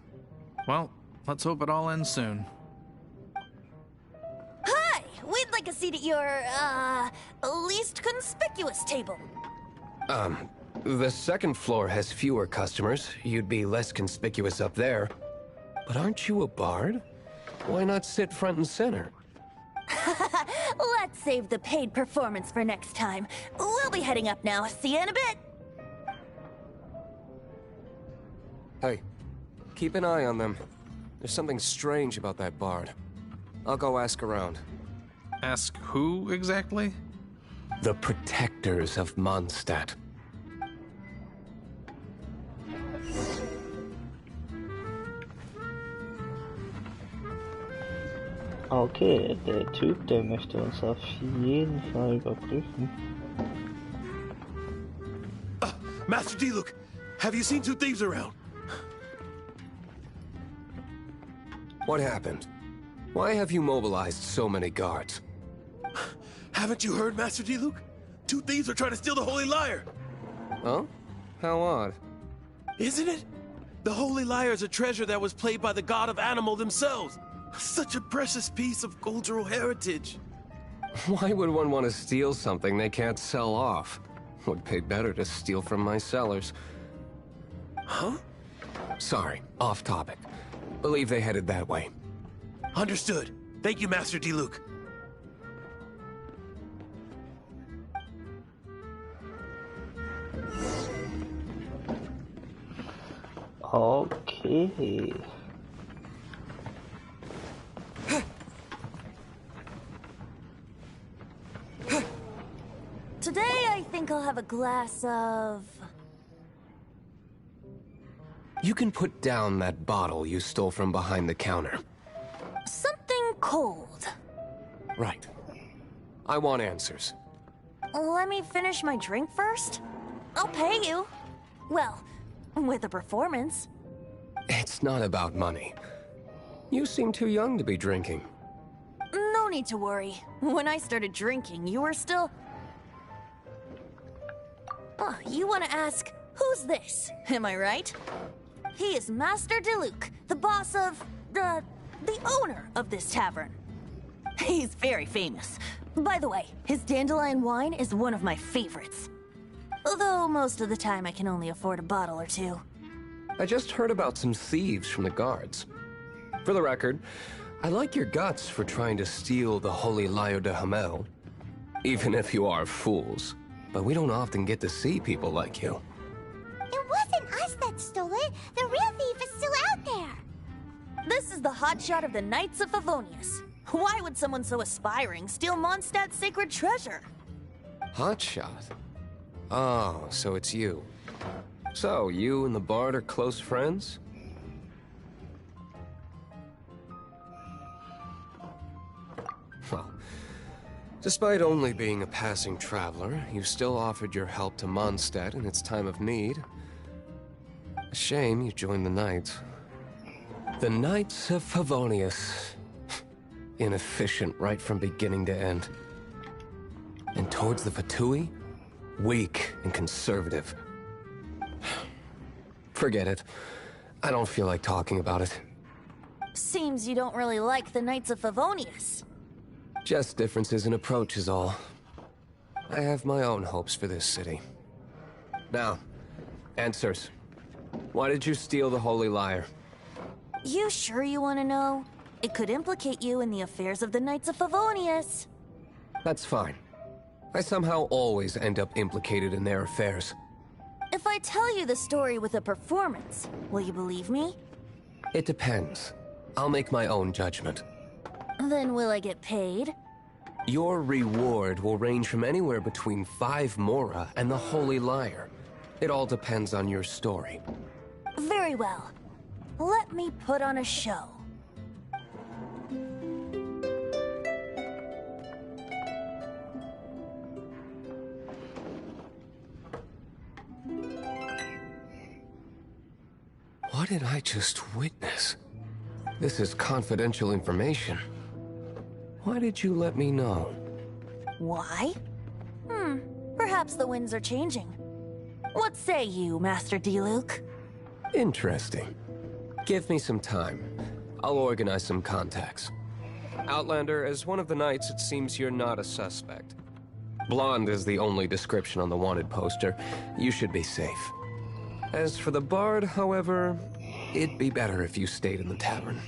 Well, let's hope it all ends soon. Hi! We'd like a seat at your, least conspicuous table. The second floor has fewer customers. You'd be less conspicuous up there. But aren't you a bard? Why not sit front and center? Let's save the paid performance for next time. We'll be heading up now. See you in a bit. Hey, keep an eye on them. There's something strange about that bard. I'll go ask around. Ask who exactly? The protectors of Mondstadt. Okay, der Typ, der möchte uns auf jeden Fall überprüfen. Master Diluc, have you seen two thieves around? What happened? Why have you mobilized so many guards? Haven't you heard, Master Diluc? Two thieves are trying to steal the Holy Lyre. Huh? How odd. Isn't it? The Holy Lyre is a treasure that was played by the god of animal themselves. Such a precious piece of cultural heritage. Why would one want to steal something they can't sell off? Would pay better to steal from my sellers. Huh? Sorry, off topic. Believe they headed that way. Understood. Thank you, Master Diluc. Okay. Today, I think I'll have a glass of... You can put down that bottle you stole from behind the counter. something cold. Right. I want answers. Let me finish my drink first. I'll pay you. Well, with a performance. It's not about money. You seem too young to be drinking. No need to worry. When I started drinking, you were still... Oh, you want to ask, who's this? Am I right? He is Master Diluc, the boss of... the owner of this tavern. He's very famous. By the way, his dandelion wine is one of my favorites. Although most of the time I can only afford a bottle or two. I just heard about some thieves from the guards. For the record, I like your guts for trying to steal the Holy Lyre de Hamel. Even if you are fools. But we don't often get to see people like you. It wasn't us that stole it. The real thief is still out there. This is the hotshot of the Knights of Favonius. Why would someone so aspiring steal Mondstadt's sacred treasure? Hotshot. Oh, so it's you. So, you and the Bard are close friends? Well, despite only being a passing traveler, you still offered your help to Mondstadt in its time of need. A shame you joined the Knights. The Knights of Favonius. Inefficient right from beginning to end. And towards the Fatui, weak and conservative. Forget it. I don't feel like talking about it. Seems you don't really like the Knights of Favonius. Just differences in approach is all. I have my own hopes for this city. Now, answers. Why did you steal the Holy Lyre? You sure you want to know? It could implicate you in the affairs of the Knights of Favonius. That's fine. I somehow always end up implicated in their affairs. If I tell you the story with a performance, will you believe me? It depends. I'll make my own judgment. Then will I get paid? Your reward will range from anywhere between 5 Mora and the Holy Lyre. It all depends on your story. Very well. Let me put on a show. What did I just witness? This is confidential information. Why did you let me know? Why? Perhaps the winds are changing. What say you, Master Diluc? Interesting. Give me some time. I'll organize some contacts. Outlander, as one of the Knights, it seems you're not a suspect. Blonde is the only description on the wanted poster. You should be safe. As for the Bard, however, it'd be better if you stayed in the tavern.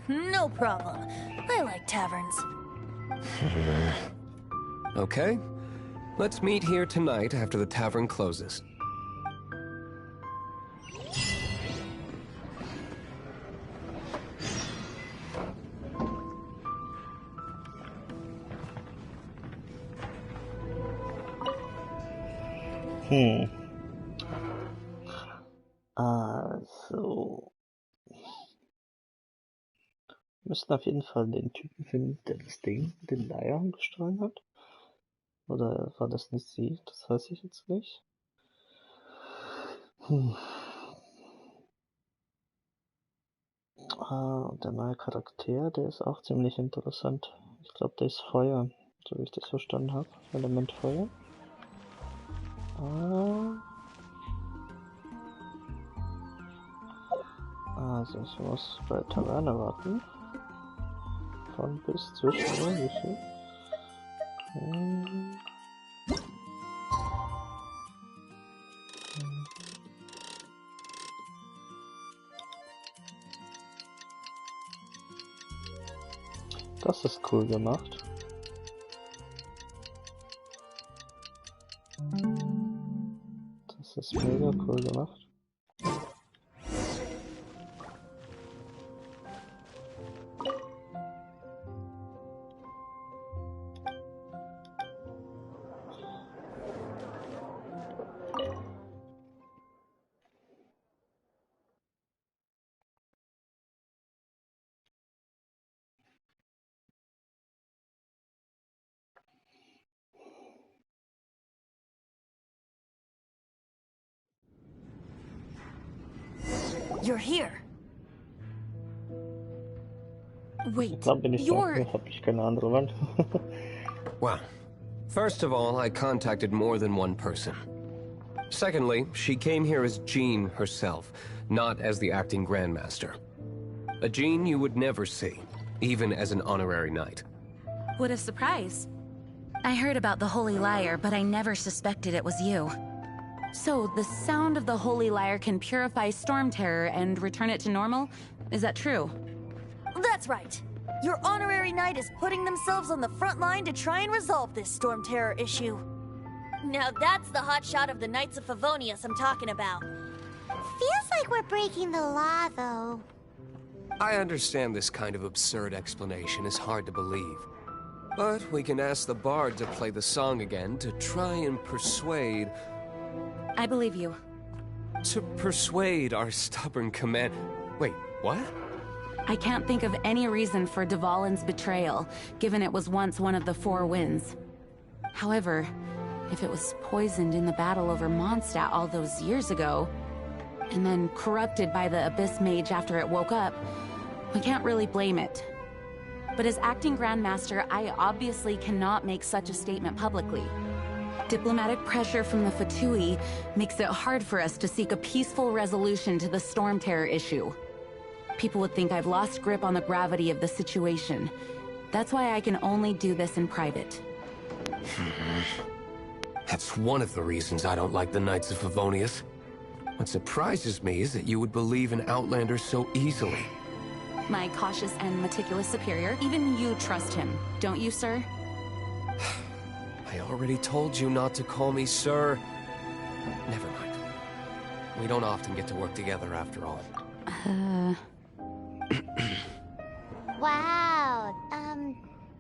No problem. I like taverns. Okay. Let's meet here tonight after the tavern closes. Also. Wir müssen auf jeden Fall den Typen finden, der das Ding, den Leier gestohlen hat. Oder war das nicht sie? Das weiß ich jetzt nicht. Und der neue Charakter, der ist auch ziemlich interessant. Ich glaube, der ist Feuer, so wie ich das verstanden habe. Element Feuer. Also ich muss bei Taverne warten. Von bis zwischen, wie viel? Das ist cool gemacht. Das ist mega cool gemacht. You're here. Wait, Da bin ich da. you're... Hab ich keine andere Wand. Well, first of all, I contacted more than one person. Secondly, she came here as Jean herself, not as the acting Grandmaster. A Jean you would never see, even as an honorary knight. What a surprise. I heard about the Holy Lyre, but I never suspected it was you. So, the sound of the Holy Lyre can purify Storm Terror and return it to normal? Is that true? That's right. Your honorary knight is putting themselves on the front line to try and resolve this Storm Terror issue. Now that's the hotshot of the Knights of Favonius I'm talking about. Feels like we're breaking the law, though. I understand this kind of absurd explanation is hard to believe. But we can ask the bard to play the song again to try and persuade... I believe you. To persuade our stubborn command... Wait, what? I can't think of any reason for Dvalin's betrayal, given it was once one of the Four Winds. However, if it was poisoned in the battle over Mondstadt all those years ago, and then corrupted by the Abyss Mage after it woke up, we can't really blame it. But as acting Grandmaster, I obviously cannot make such a statement publicly. Diplomatic pressure from the Fatui makes it hard for us to seek a peaceful resolution to the Storm Terror issue. People would think I've lost grip on the gravity of the situation. That's why I can only do this in private. That's one of the reasons I don't like the Knights of Favonius. What surprises me is that you would believe in Outlanders so easily. My cautious and meticulous superior, even you trust him, don't you, sir? I already told you not to call me sir. Never mind. We don't often get to work together after all. Wow,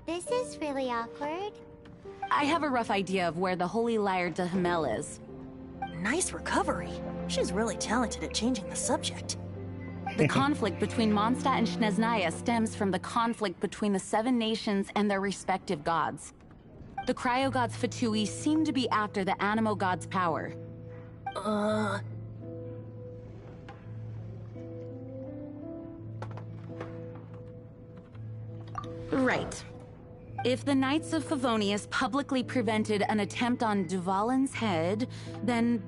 this is really awkward. I have a rough idea of where the Holy Lyre de Hamel is. Nice recovery. She's really talented at changing the subject. The conflict between Mondstadt and Snezhnaya stems from the conflict between the Seven Nations and their respective gods. The Cryo-gods Fatui seem to be after the Animo god's power. Right. If the Knights of Favonius publicly prevented an attempt on Dvalin's head, then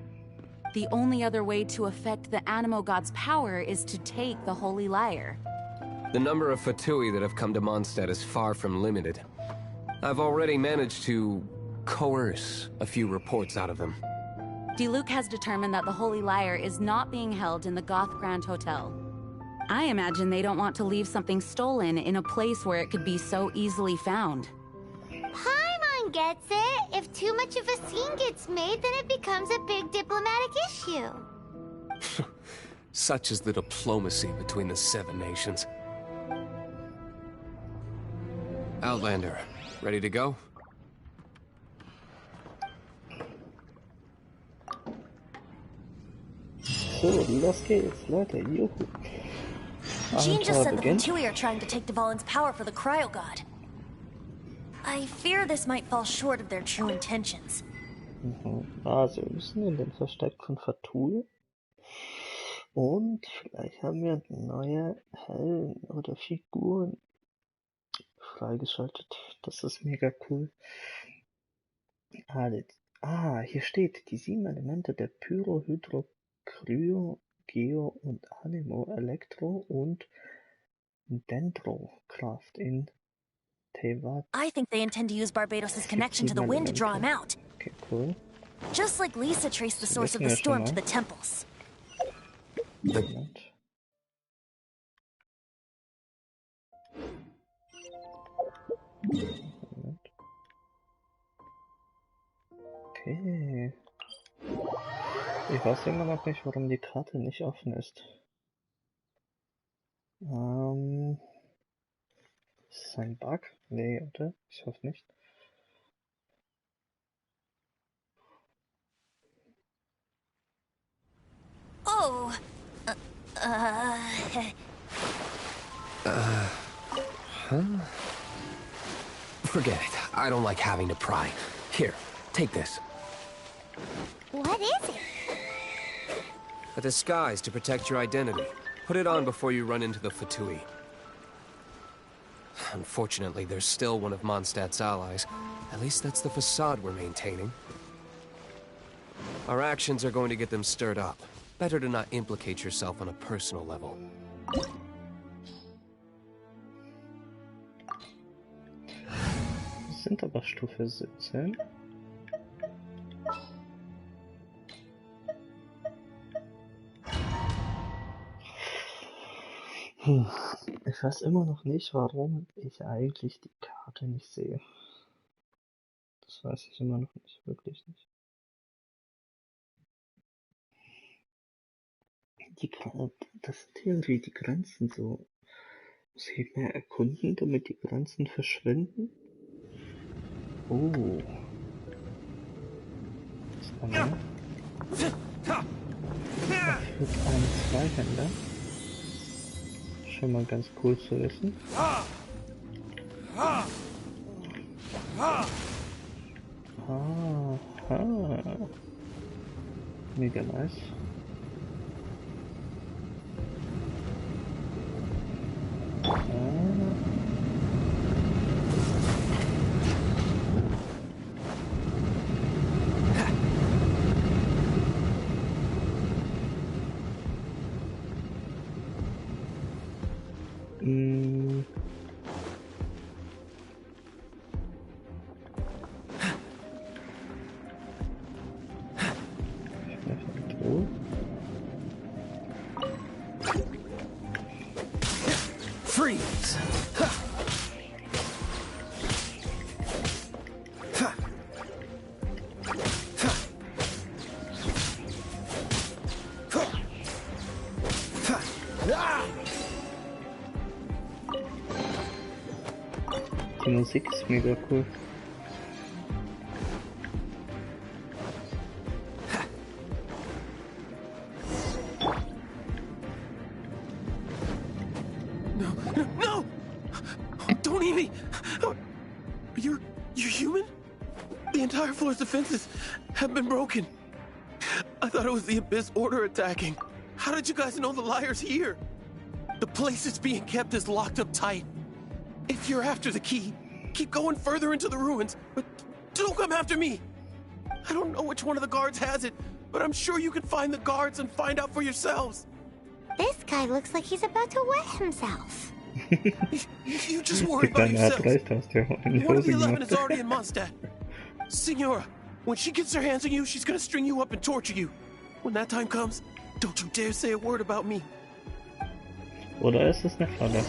the only other way to affect the Animo god's power is to take the Holy Lyre. The number of Fatui that have come to Mondstadt is far from limited. I've already managed to coerce a few reports out of them. Diluc has determined that the Holy Lyre is not being held in the Goth Grand Hotel. I imagine they don't want to leave something stolen in a place where it could be so easily found. Paimon gets it. If too much of a scene gets made, then it becomes a big diplomatic issue. Such is the diplomacy between the Seven Nations. Outlander, ready to go? So, los geht's, Leute, juhu. Jean just said the beginnt. Fatui are trying to take Dvalin's power for the Cryo God. I fear this might fall short of their true intentions. Also, wir müssen in den Versteck von Fatui. Und vielleicht haben wir neue Helden oder Figuren freigeschaltet. Das ist mega cool. Hier steht die 7 Elemente der Pyro, Hydro, Kryo, Geo und Animo, Elektro und Dendrokraft in Tevat. I think they intend to use Barbados' connection to the wind to draw him out. Okay, cool. Just like Lisa traced the source of the storm to the temples. Moment. Okay. Ich weiß immer noch nicht, warum die Karte nicht offen ist. Ist es ein Bug? Nee, oder? Ich hoffe nicht. Oh! Forget it. I don't like having to pry. Here, take this. What is it? A disguise to protect your identity. Put it on before you run into the Fatui. Unfortunately, there's still one of Mondstadt's allies. At least that's the facade we're maintaining. Our actions are going to get them stirred up. Better to not implicate yourself on a personal level. Wir sind aber Stufe 17. Ich weiß immer noch nicht, warum ich eigentlich die Karte nicht sehe. Das weiß ich immer noch nicht, wirklich nicht. Das sind irgendwie die Grenzen so Muss ich mehr erkunden, damit die Grenzen verschwinden? Oh. Das kann man. Mit einem Zweihänder. Schon mal ganz cool zu wissen. Aha. Mega nice. Freeze! Die Musik ist mega cool. No! Don't eat me! You're human? The entire floor's defenses have been broken. I thought it was the Abyss Order attacking. How did you guys know the liar's here? The place it's being kept is locked up tight. If you're after the key, keep going further into the ruins, but don't come after me. I don't know which one of the guards has it, but I'm sure you can find the guards and find out for yourselves. This guy looks like he's about to wet himself. You just worry about yourselves. One of the 11 is already in Mondstadt. Signora, when she gets her hands on you, she's gonna string you up and torture you. When that time comes, don't you dare say a word about me. Oder ist es eine Falle?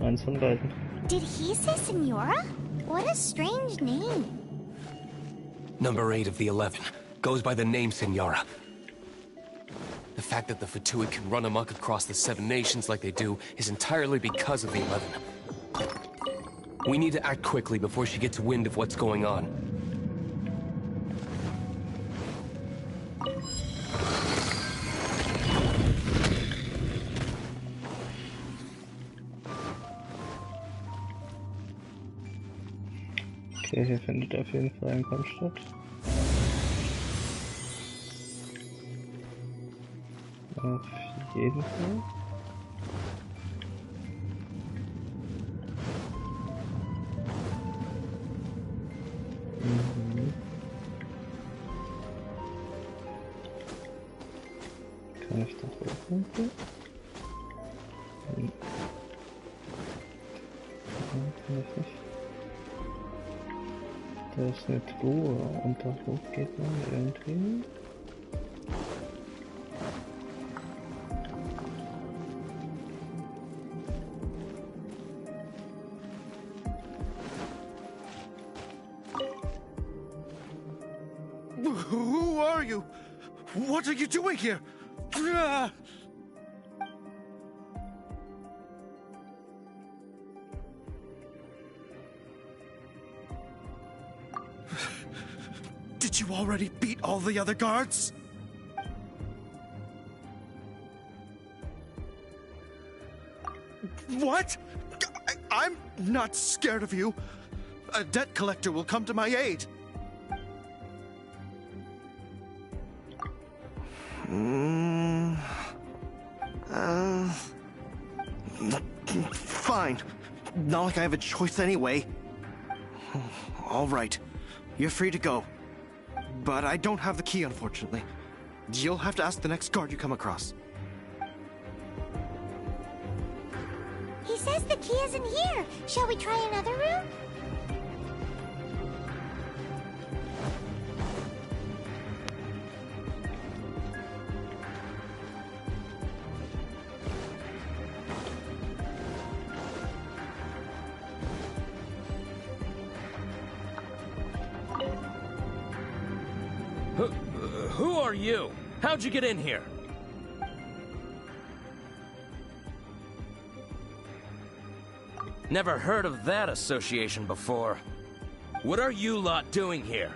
Eins von beiden. Did he say Signora? What a strange name. Number 8 of the 11 goes by the name Signora. The fact that the Fatui can run amok across the 7 nations like they do is entirely because of the 11. We need to act quickly before she gets wind of what's going on. Okay, hier findet auf jeden Fall ein Kampf statt. Auf jeden Fall. Kann ich da hoch? Kann ich nicht. Da ist eine Truhe und da hoch geht man irgendwie. Who are you? What are you doing here? Did you already beat all the other guards? What? I'm not scared of you. A debt collector will come to my aid. Fine. Not like I have a choice anyway. All right. You're free to go. But I don't have the key, unfortunately. You'll have to ask the next guard you come across. He says the key isn't here. Shall we try another room? Who are you? How'd you get in here? Never heard of that association before. What are you lot doing here?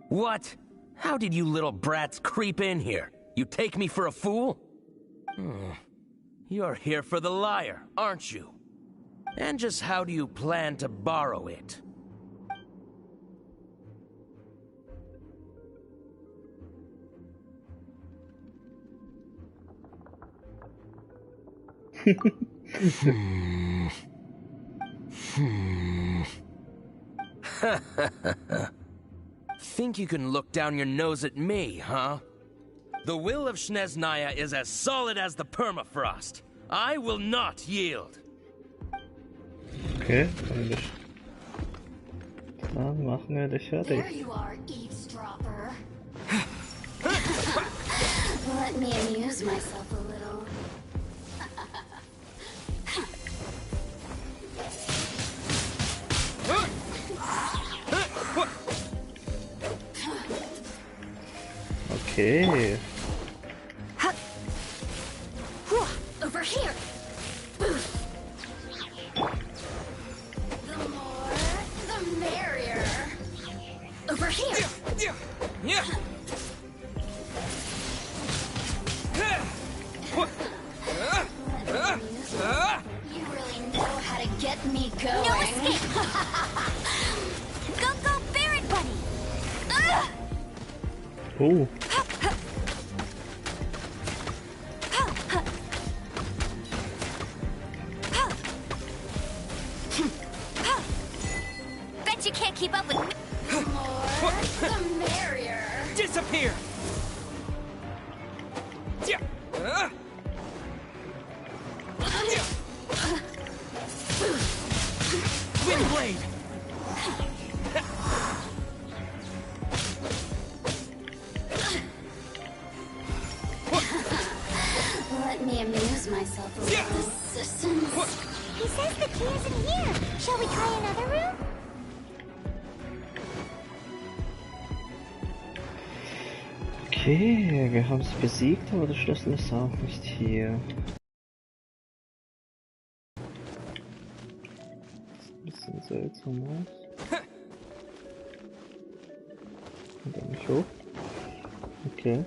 What? How did you little brats creep in here? You take me for a fool? You're here for the lyre, aren't you? And just how do you plan to borrow it? Think you can look down your nose at me, huh? The will of Snezhnaya is as solid as the permafrost. I will not yield. Okay, dann machen wir dich fertig. There you are, eavesdropper. Let me amuse myself a little. Okay. Over here. The more, the merrier. Over here. Yeah. You really know how to get me going. No escape! Go, go, Barret Bunny! Oh. Bet you can't keep up with me. The more, the merrier. Disappear! Windblade! Let me amuse myself a little. Assistance. He says the key isn't here. Shall we try another room? Okay, wir haben es besiegt, aber der Schlüssel ist auch nicht hier. Sieht ein bisschen seltsam aus. Und dann nicht hoch. Okay.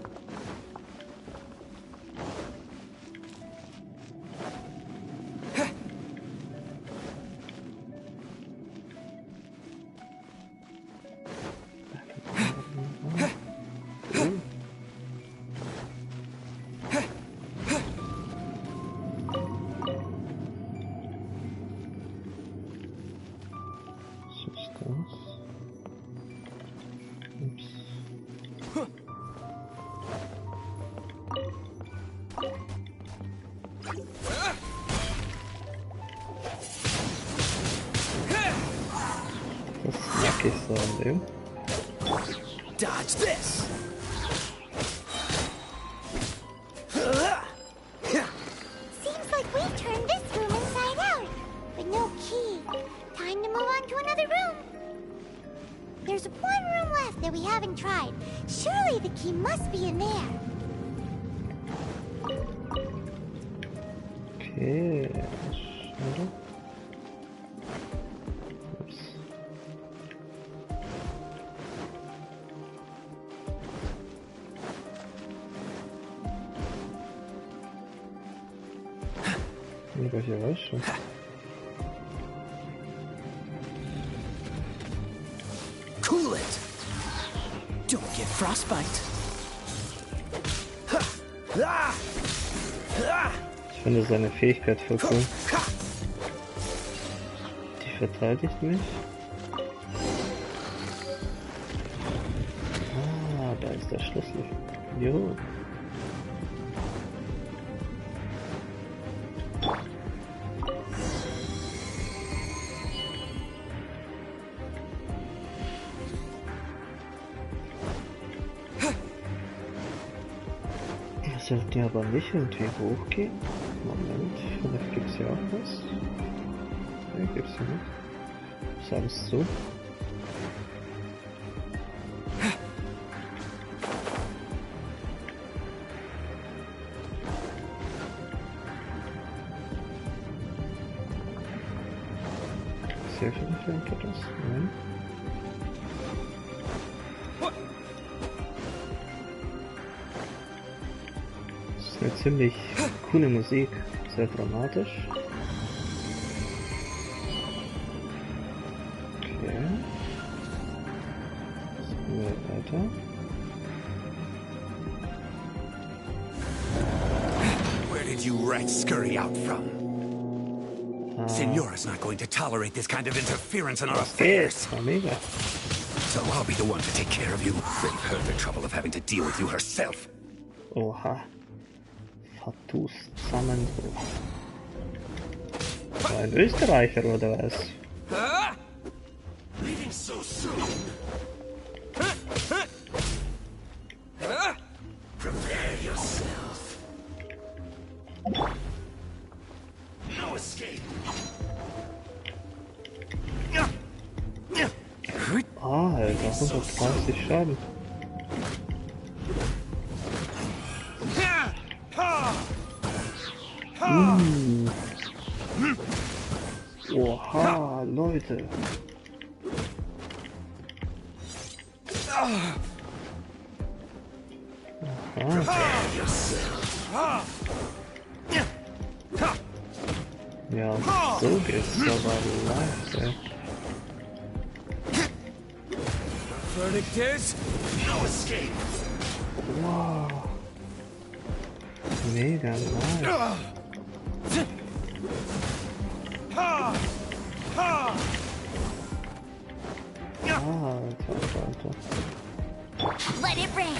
Dodge this! Seems like we've turned this room inside out, but no key. Time to move on to another room. There's one room left that we haven't tried. Surely the key must be in there. Okay, schade. Ups. Wieder hier raus schon. Cool it! Don't get frostbite! Ich finde seine Fähigkeit voll cool. Die verteidigt mich. Ah, da ist der Schlüssel. Jo. Sollten aber nicht irgendwie hochgehen. Moment, vielleicht gibt es ja auch was. Ne, gibt's ja nicht. Ist alles so. Hilfe dafür unter das? Nein. Das ist eine ziemlich coole Musik, sehr dramatisch. Okay. So, weiter. Where did you rats scurry out from? Signora's not going to tolerate this kind of interference in our affairs. Mega. So I'll be the one to take care of you. Save her the trouble of having to deal with you herself. Oha. Fatus Zusammenbruch. War ein Österreicher oder was? Leaving so soon. Prepare yourself. No escape. Ah, Alter, 130 Schaden. Oha, Leute. Ja, so geht's aber leicht, ey. Verdict is no escape. Wow. Mega nice. Alter. Let it rain.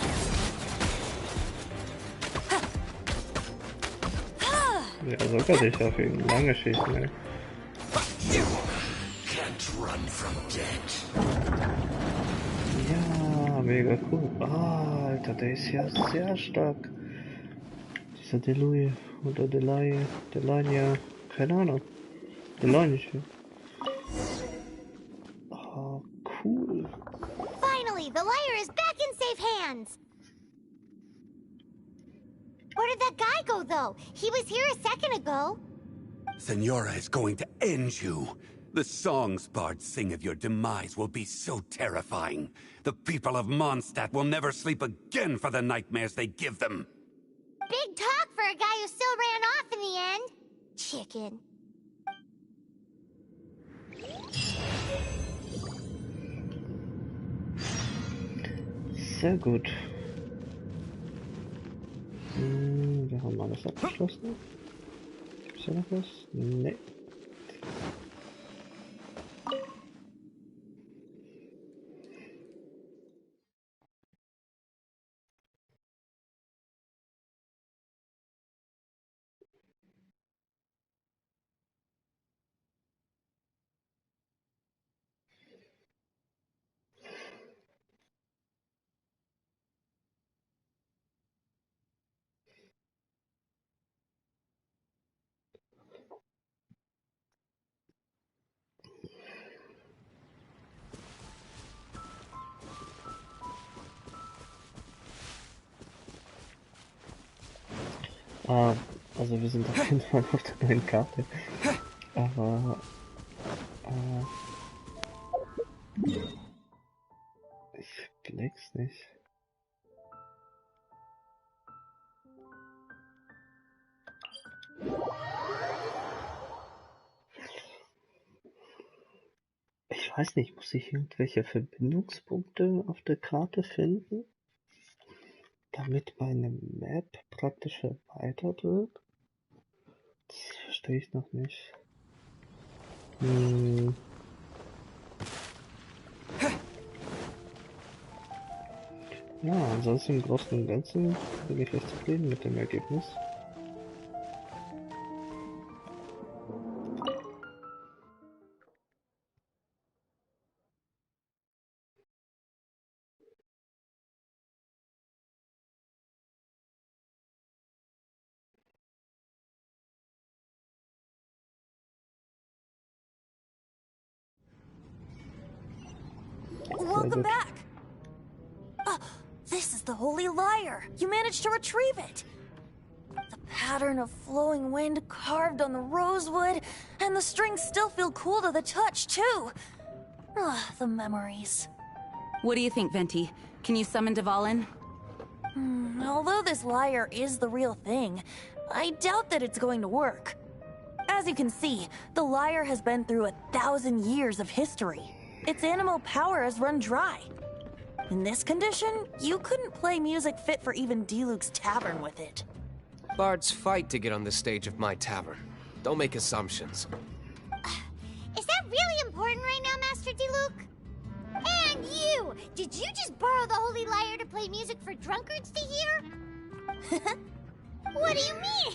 Ja, so kann ich auf ihn lange schießen, ey. You can't run from death. Ja, mega cool. Ah, Alter, der ist ja sehr stark. Dieser Delui oder Delania, keine Ahnung. Delania. Oh, cool. Finally, the lyre is back in safe hands. Where did that guy go, though? He was here a second ago. Signora is going to end you. The songs bards sing of your demise will be so terrifying. The people of Mondstadt will never sleep again for the nightmares they give them. Big talk for a guy who still ran off in the end. Chicken. Sehr gut. Wir haben alles abgeschlossen. Gibt's hier noch was? Nee. Also wir sind auf jeden Fall auf der neuen Karte. Aber ich blick's nicht. Ich weiß nicht, muss ich irgendwelche Verbindungspunkte auf der Karte finden, damit meine Map praktisch erweitert wird? Das verstehe ich noch nicht. Ja, ansonsten im Großen und Ganzen bin ich recht zufrieden mit dem Ergebnis. Welcome back! This is the Holy Lyre! You managed to retrieve it! The pattern of flowing wind carved on the rosewood, and the strings still feel cool to the touch, too. Ugh, the memories. What do you think, Venti? Can you summon Dvalin? Although this lyre is the real thing, I doubt that it's going to work. As you can see, the lyre has been through 1,000 years of history. Its animal power has run dry. In this condition, you couldn't play music fit for even Diluc's tavern with it. Bards fight to get on the stage of my tavern. Don't make assumptions. Is that really important right now, Master Diluc? And you! Did you just borrow the Holy Lyre to play music for drunkards to hear? What do you mean?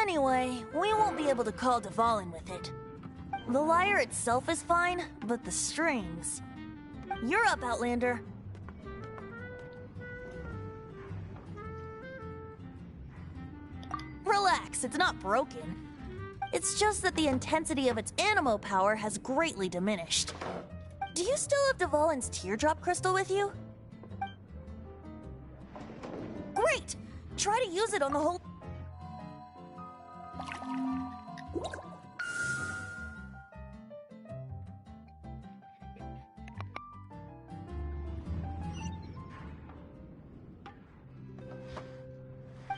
Anyway, we won't be able to call Dvalin with it. The lyre itself is fine, but the strings... You're up, Outlander. Relax, it's not broken. It's just that the intensity of its animo power has greatly diminished. Do you still have Dvalin's teardrop crystal with you? Great! Try to use it on the whole...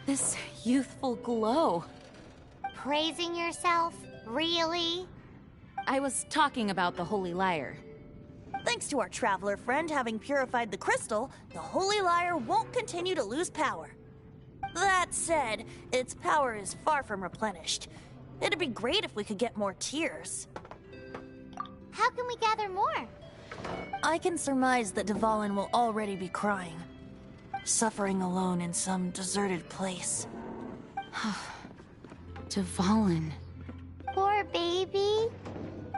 This youthful glow. Praising yourself? Really? I was talking about the Holy Lyre. Thanks to our traveler friend having purified the crystal, the Holy Lyre won't continue to lose power. That said, its power is far from replenished. It'd be great if we could get more tears. How can we gather more? I can surmise that Dvalin will already be crying. Suffering alone in some deserted place. Dvalin. Poor baby.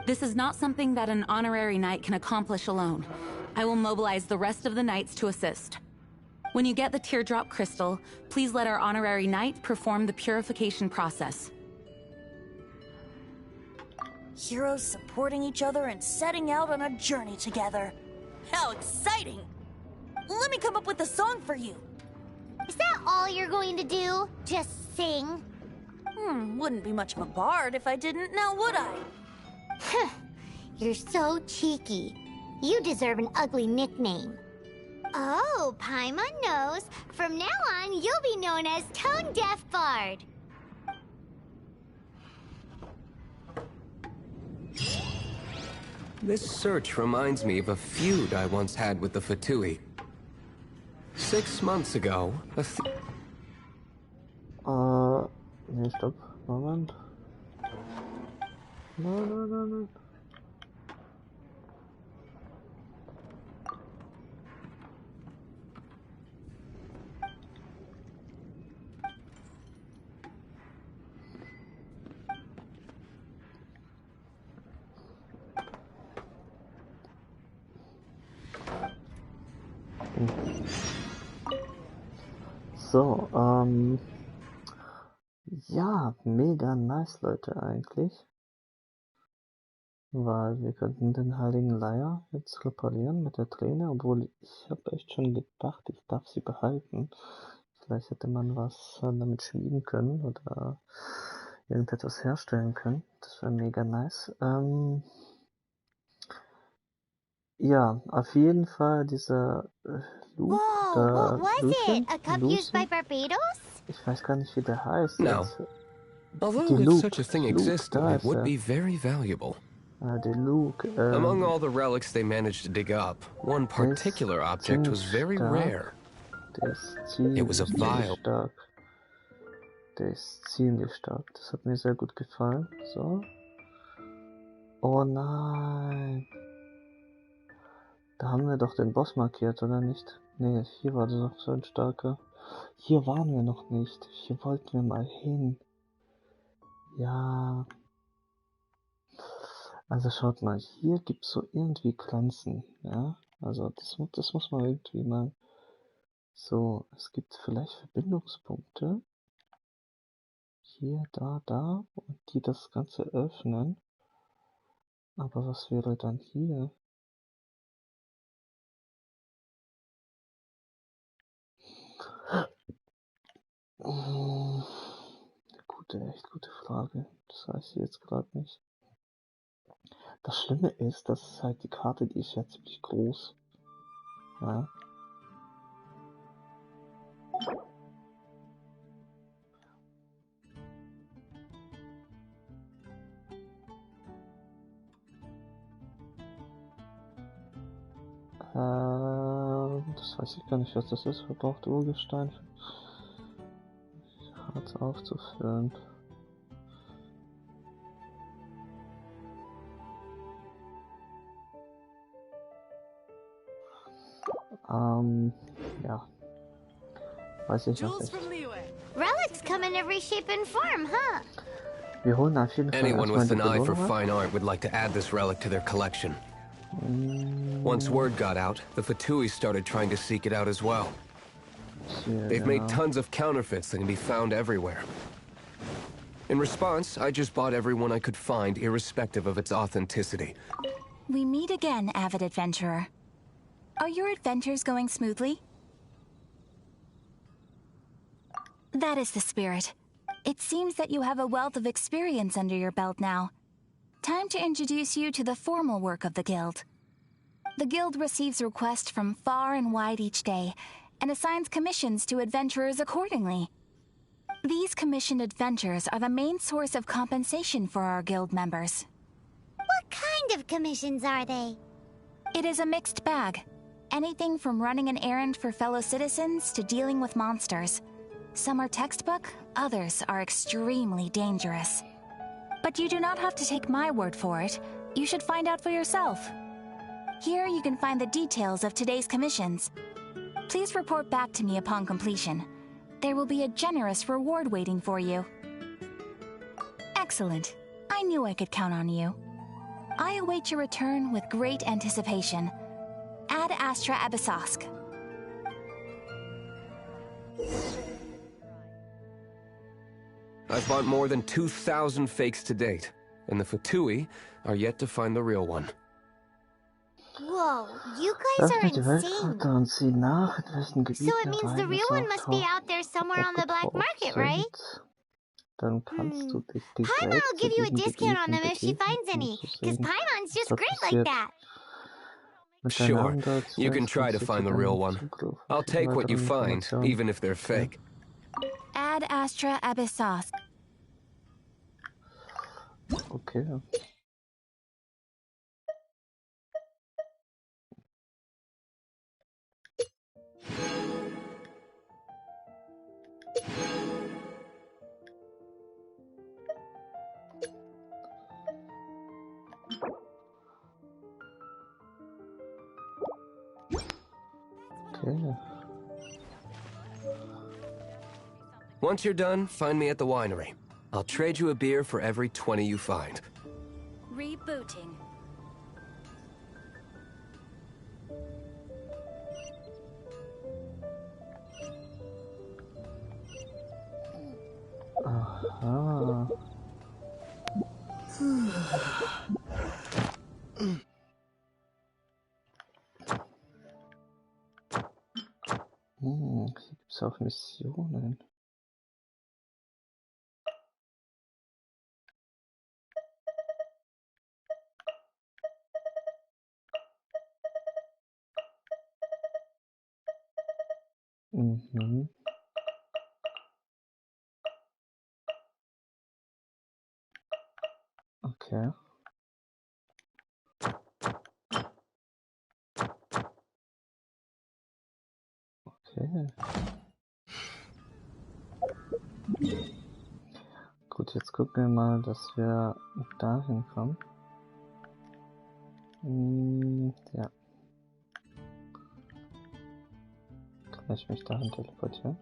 This is not something that an honorary knight can accomplish alone. I will mobilize the rest of the knights to assist. When you get the teardrop crystal, please let our honorary knight perform the purification process. Heroes supporting each other and setting out on a journey together. How exciting! Let me come up with a song for you. Is that all you're going to do? Just sing? Wouldn't be much of a bard if I didn't, now would I? You're so cheeky. You deserve an ugly nickname. Oh, Paimon knows. From now on, you'll be known as Tone Deaf Bard. This search reminds me of a feud I once had with the Fatui. 6 months ago, Nee, stopp. Moment. No. So, ja, mega nice, Leute, eigentlich. Weil wir könnten den heiligen Leier jetzt reparieren mit der Träne, obwohl ich habe echt schon gedacht, ich darf sie behalten. Vielleicht hätte man was damit schmieden können oder irgendetwas herstellen können. Das wäre mega nice. Ja, auf jeden Fall dieser Luke, Whoa, what was Lucien? it? A cup used by Barbados? Ich weiß gar nicht, wie der heißt. No. Although if such a thing existed, it would be very valuable. Der Luke. Among all the relics they managed to dig up, one particular object was very rare. Der ist ziemlich stark. Der ist ziemlich stark. Das hat mir sehr gut gefallen. So. Oh nein. Da haben wir doch den Boss markiert, oder nicht? Nee, hier war doch so ein starker. Hier waren wir noch nicht. Hier wollten wir mal hin. Ja. Also schaut mal, hier gibt's so irgendwie Grenzen, ja. Also das muss man irgendwie mal so, es gibt vielleicht Verbindungspunkte. Hier, da und die das Ganze öffnen. Aber was wäre dann hier? Echt gute Frage. Das weiß ich jetzt gerade nicht. Das Schlimme ist, dass halt die Karte, die ist ja ziemlich groß. Ja. Das weiß ich gar nicht, was das ist. Verbrauchte Urgestein. Harz aufzufüllen. Ja. Weiß ich noch nicht. Relics come in every shape and form, huh? Wir holen auf jeden Fall Anyone erstmal with die an eye for Belohnung. fine art would like to add this relic to their collection. Once word got out, the Fatui started trying to seek it out as well. They've made tons of counterfeits that can be found everywhere. In response, I just bought everyone I could find, irrespective of its authenticity. We meet again, avid adventurer. Are your adventures going smoothly? That is the spirit. It seems that you have a wealth of experience under your belt now. Time to introduce you to the formal work of the Guild. The Guild receives requests from far and wide each day, and assigns commissions to adventurers accordingly. These commissioned adventures are the main source of compensation for our Guild members. What kind of commissions are they? It is a mixed bag. Anything from running an errand for fellow citizens to dealing with monsters. Some are textbook, others are extremely dangerous. But you do not have to take my word for it. You should find out for yourself. Here you can find the details of today's commissions. Please report back to me upon completion. There will be a generous reward waiting for you. Excellent. I knew I could count on you. I await your return with great anticipation. Ad Astra Abyssosk. I've bought more than 2,000 fakes to date, and the Fatui are yet to find the real one. Whoa, you guys are insane. Und sieh nach, in welchen So Gebieten it means the real one must be out there somewhere on the black market, right? Dann kannst du dich direkt Paimon will give you a discount on them if she begeben, finds any, because Paimon's just was great like that. Sure, you can try to find the real one. I'll take what you find, even if they're fake. Ad Astra Abyssosk. Okay. Okay. Once you're done, find me at the winery. I'll trade you a beer for every 20 you find. Rebooting. Aha. Hier gibt's auch Missionen. Mhm. Okay. Okay. Gut, jetzt gucken wir mal, dass wir dahin kommen. Ja. Kann ich mich dahin teleportieren?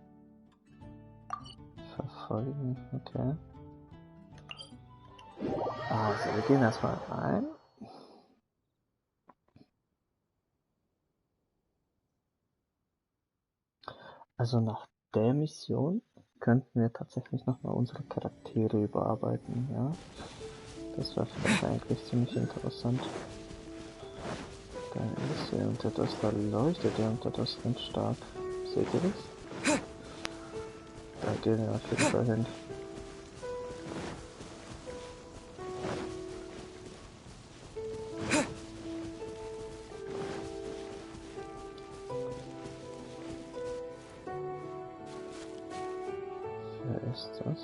Verfolgen, okay. Also, wir gehen erstmal rein. Also nach der Mission könnten wir tatsächlich nochmal unsere Charaktere überarbeiten, ja. Das wäre vielleicht eigentlich ziemlich interessant. Dann ist er unter das, da leuchtet er unter das ganz stark. Seht ihr das? Da gehen wir auf jeden Fall hin. Wer ist das?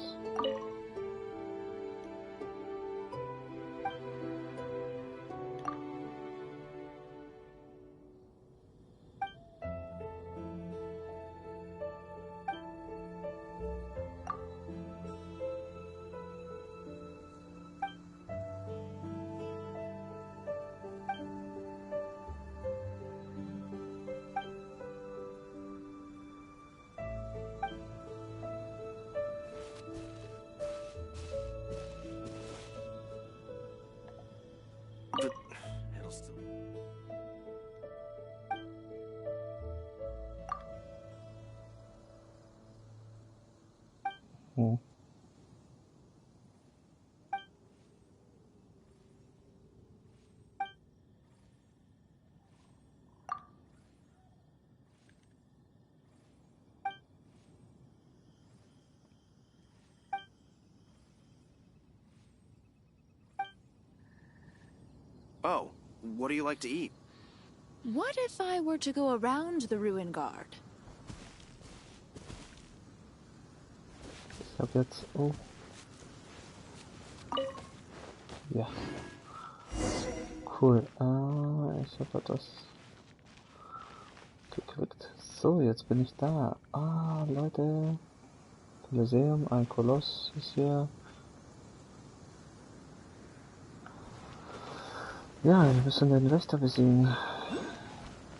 Hm. Oh, what do you like to eat? What if I were to go around the ruin guard? Ich hab jetzt... Oh. Ja. Cool. Ich habe das gekriegt. So, jetzt bin ich da. Ah, Leute. Kolosseum, ein Koloss ist hier. Ja, wir müssen den Wächter besiegen.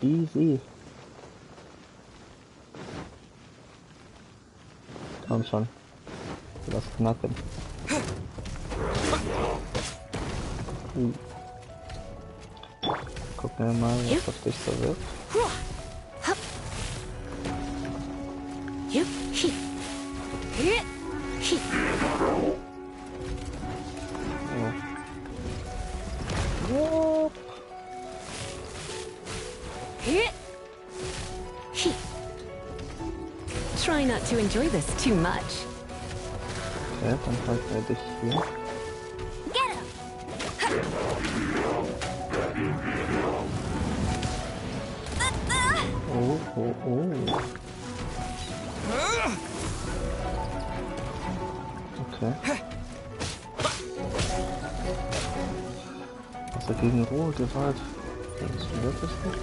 Easy. Komm schon. Lass knacken. Gucken wir mal, was auf dich so wird. Try not to enjoy this too much. Okay, dann halten wir dich hier. Oh, oh, oh. Okay. Also gegen rohe Gewalt. Das ist wirklich gut.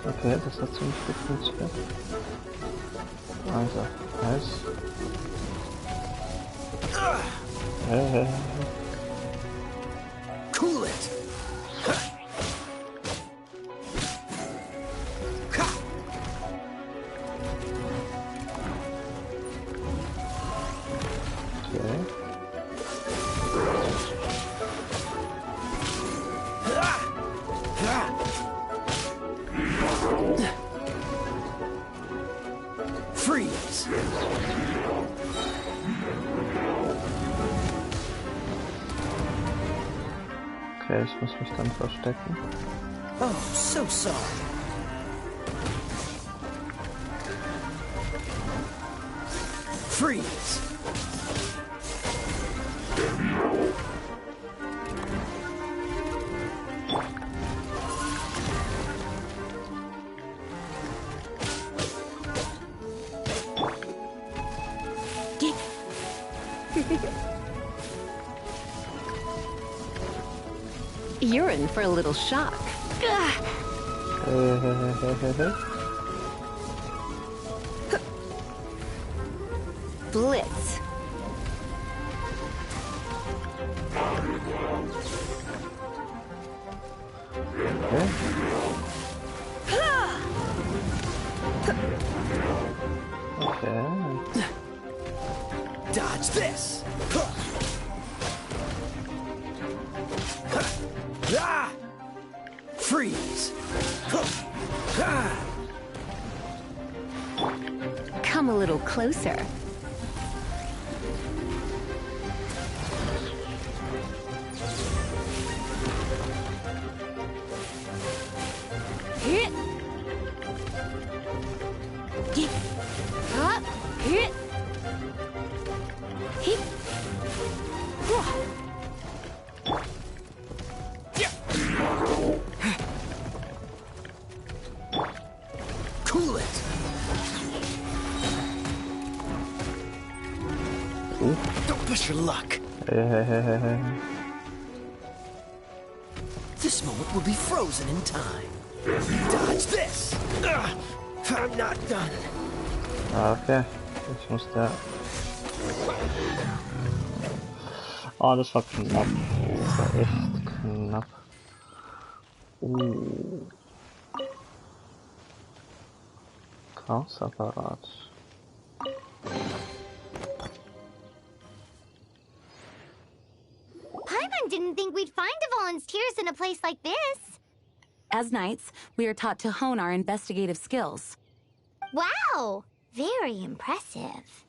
Okay, das hat ziemlich gut funktioniert. Also, nice. Cool it! Freeze! Okay, ich muss mich dann verstecken. Oh, so sorry. Freeze! You're in for a little shock. Blitz. Okay. Dodge this! Freeze! Come a little closer. cool it. Don't push your luck. This moment will be frozen in time. Dodge this! I'm not done. Okay, ich muss da. Oh, das war knapp. Das war echt knapp. Chaosapparat. Paimon didn't think we'd find the volunteers in a place like this. As knights, we are taught to hone our investigative skills. Wow! Very impressive.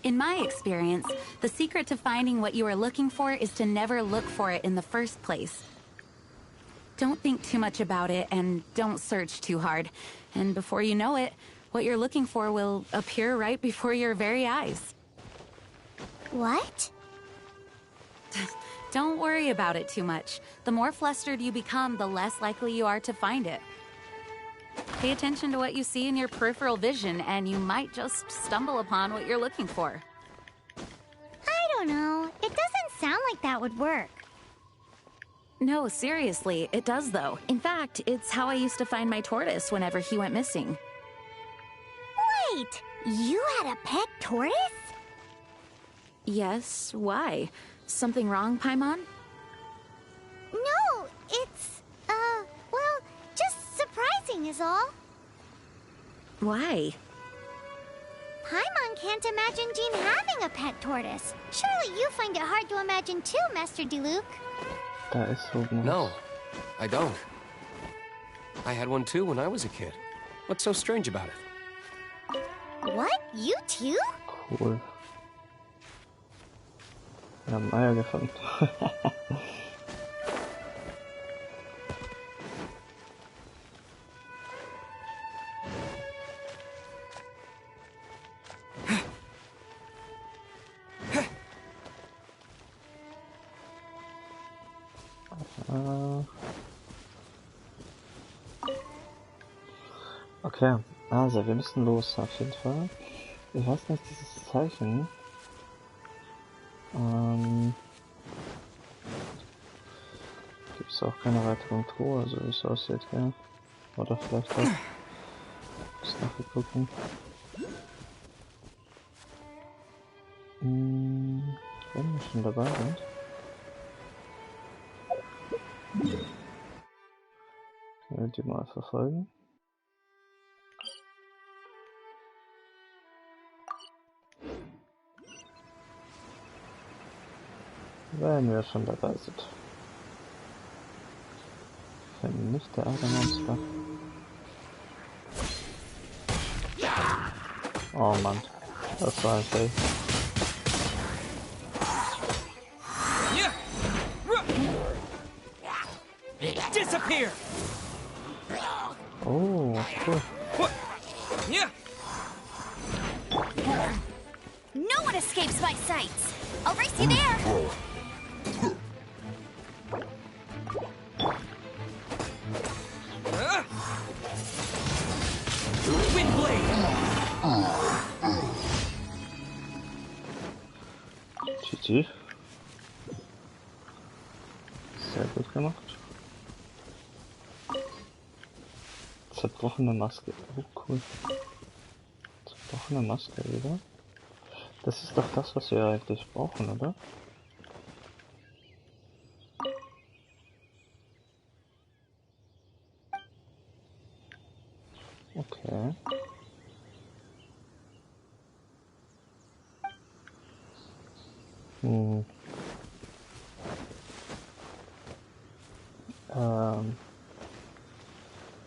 In my experience, the secret to finding what you are looking for is to never look for it in the first place. Don't think too much about it and don't search too hard. And before you know it, what you're looking for will appear right before your very eyes. What? Don't worry about it too much. The more flustered you become, the less likely you are to find it. Pay attention to what you see in your peripheral vision, and you might just stumble upon what you're looking for. I don't know. It doesn't sound like that would work. No, seriously, it does though. In fact, it's how I used to find my tortoise whenever he went missing. Wait! You had a pet tortoise? Yes, why? Something wrong, Paimon? No, it's, well, just surprising is all. Why? Paimon can't imagine Jean having a pet tortoise. Surely you find it hard to imagine too, Master Diluc. Da ist so nice. No, I don't. I had one too when I was a kid. What's so strange about it? What? You too? Cool. Wir haben Eier gefunden. Okay, also wir müssen los auf jeden Fall. Ich weiß nicht, dieses Zeichen. Gibt es auch keine weiteren Truhe, so wie es aussieht, ja? Oder vielleicht auch. Muss nachher gucken. Wenn wir schon dabei sind. Können wir die mal verfolgen. Wenn wir schon dabei sind. Wenn nicht der Monster. Oh Mann, das war ein Fail. Disappear. Oh, cool. No one escapes my sights. I'll race you there. GG. Sehr gut gemacht. Zerbrochene Maske. Oh cool. Zerbrochene Maske wieder. Das ist doch das, was wir eigentlich brauchen, oder? Okay.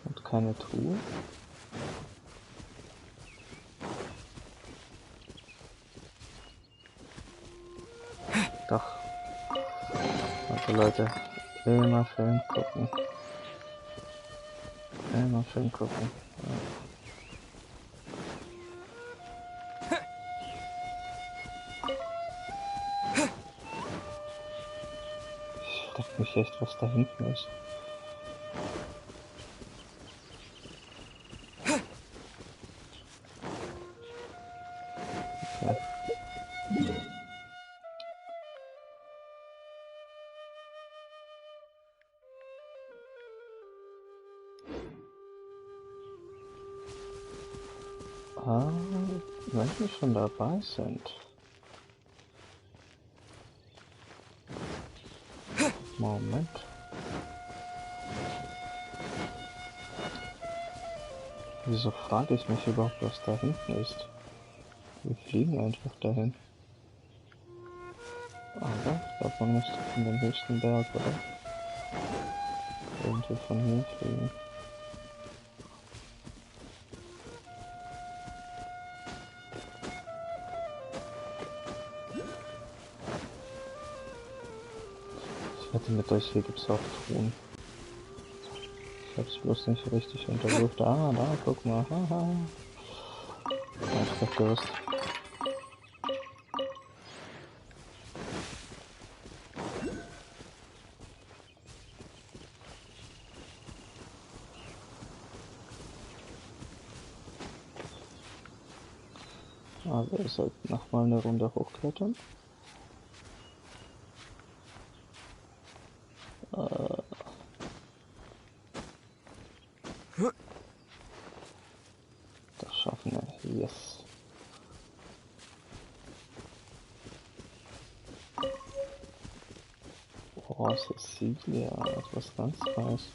Und keine Truhe. Doch. Also Leute, immer schön gucken. Immer schön gucken. Ja. Ich frag mich echt, was da hinten ist. Wenn wir schon dabei sind. Moment. Wieso frage ich mich überhaupt, was da hinten ist? Wir fliegen einfach dahin. Aber ich glaube, man müsste von dem höchsten Berg, oder? Irgendwie von hier fliegen. Ich wette mit euch, hier gibt es auch Truhen. Ich hab's bloß nicht richtig untersucht. Ah, da, guck mal. Haha. Ich hab gewusst. Also ihr sollt nochmal eine Runde hochklettern. Das schaffen wir. Yes. Oh, Cecilia, etwas ganz Neues.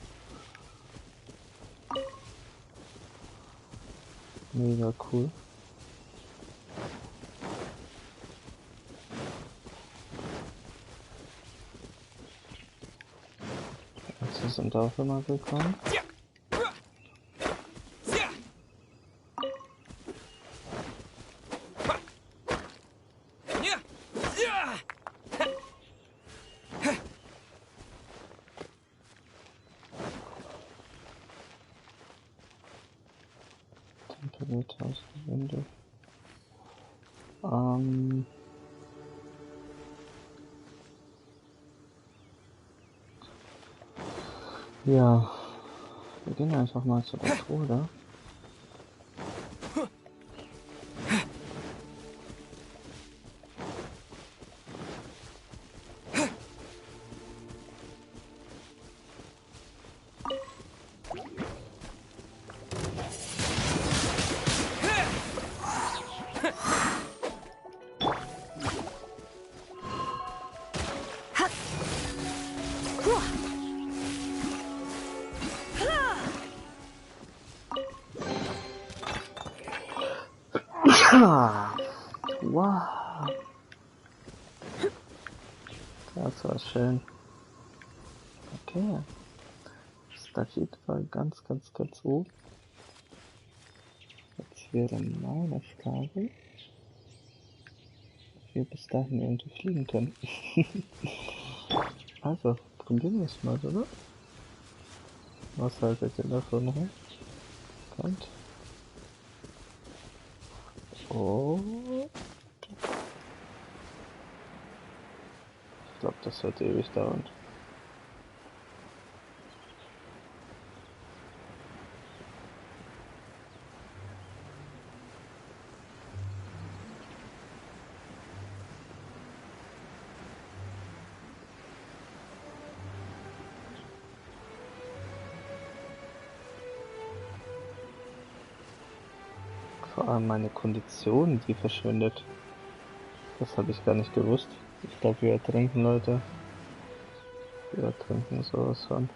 Mega cool. Sie sind auch immer willkommen. Winde. Ja, wir gehen einfach mal zu der Truhe, oder? Wow. Das war schön. Okay. Das ist auf jeden Fall ganz oben. Jetzt wäre meine Frage, ob wir bis dahin irgendwie fliegen können. Also, probieren wir es mal, oder? Was haltet ihr davon, ne? Kommt. Oh. Ich glaube, das wird ewig dauern. Vor allem meine Kondition, die verschwindet. Das habe ich gar nicht gewusst. Ich glaube, wir ertrinken, Leute. Wir ertrinken sowas von.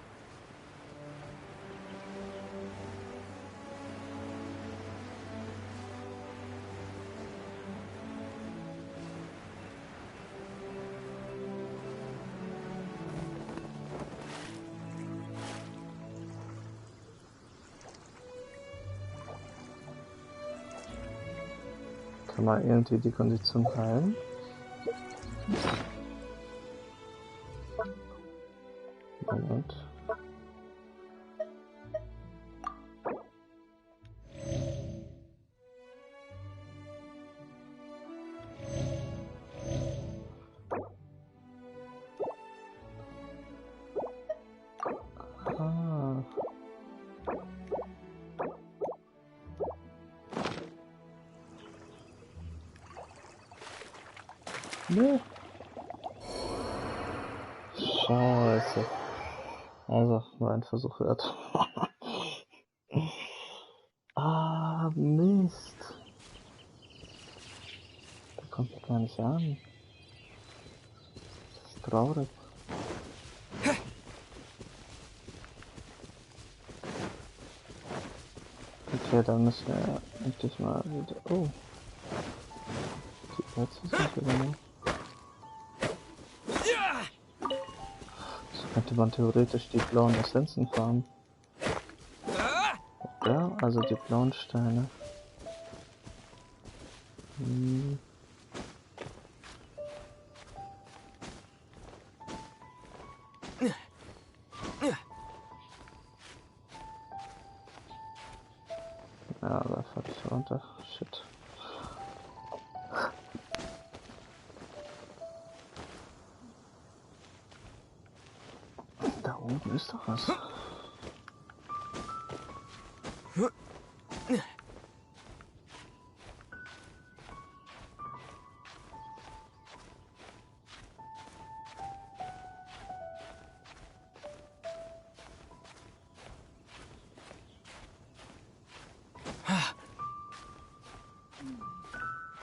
Kann man irgendwie die Kondition heilen? Moment. Ah. Nee. Scheiße. Also, war ein Versuch wert. Mist. Der kommt ja gar nicht an. Das ist traurig. Okay, dann müssen wir endlich mal wieder... Oh. Die Plätze sind wieder noch. So könnte man theoretisch die blauen Essenzen farmen. Ja, also die blauen Steine. Hm. Ja, da fällt ich runter. Shit. Da oben ist doch was.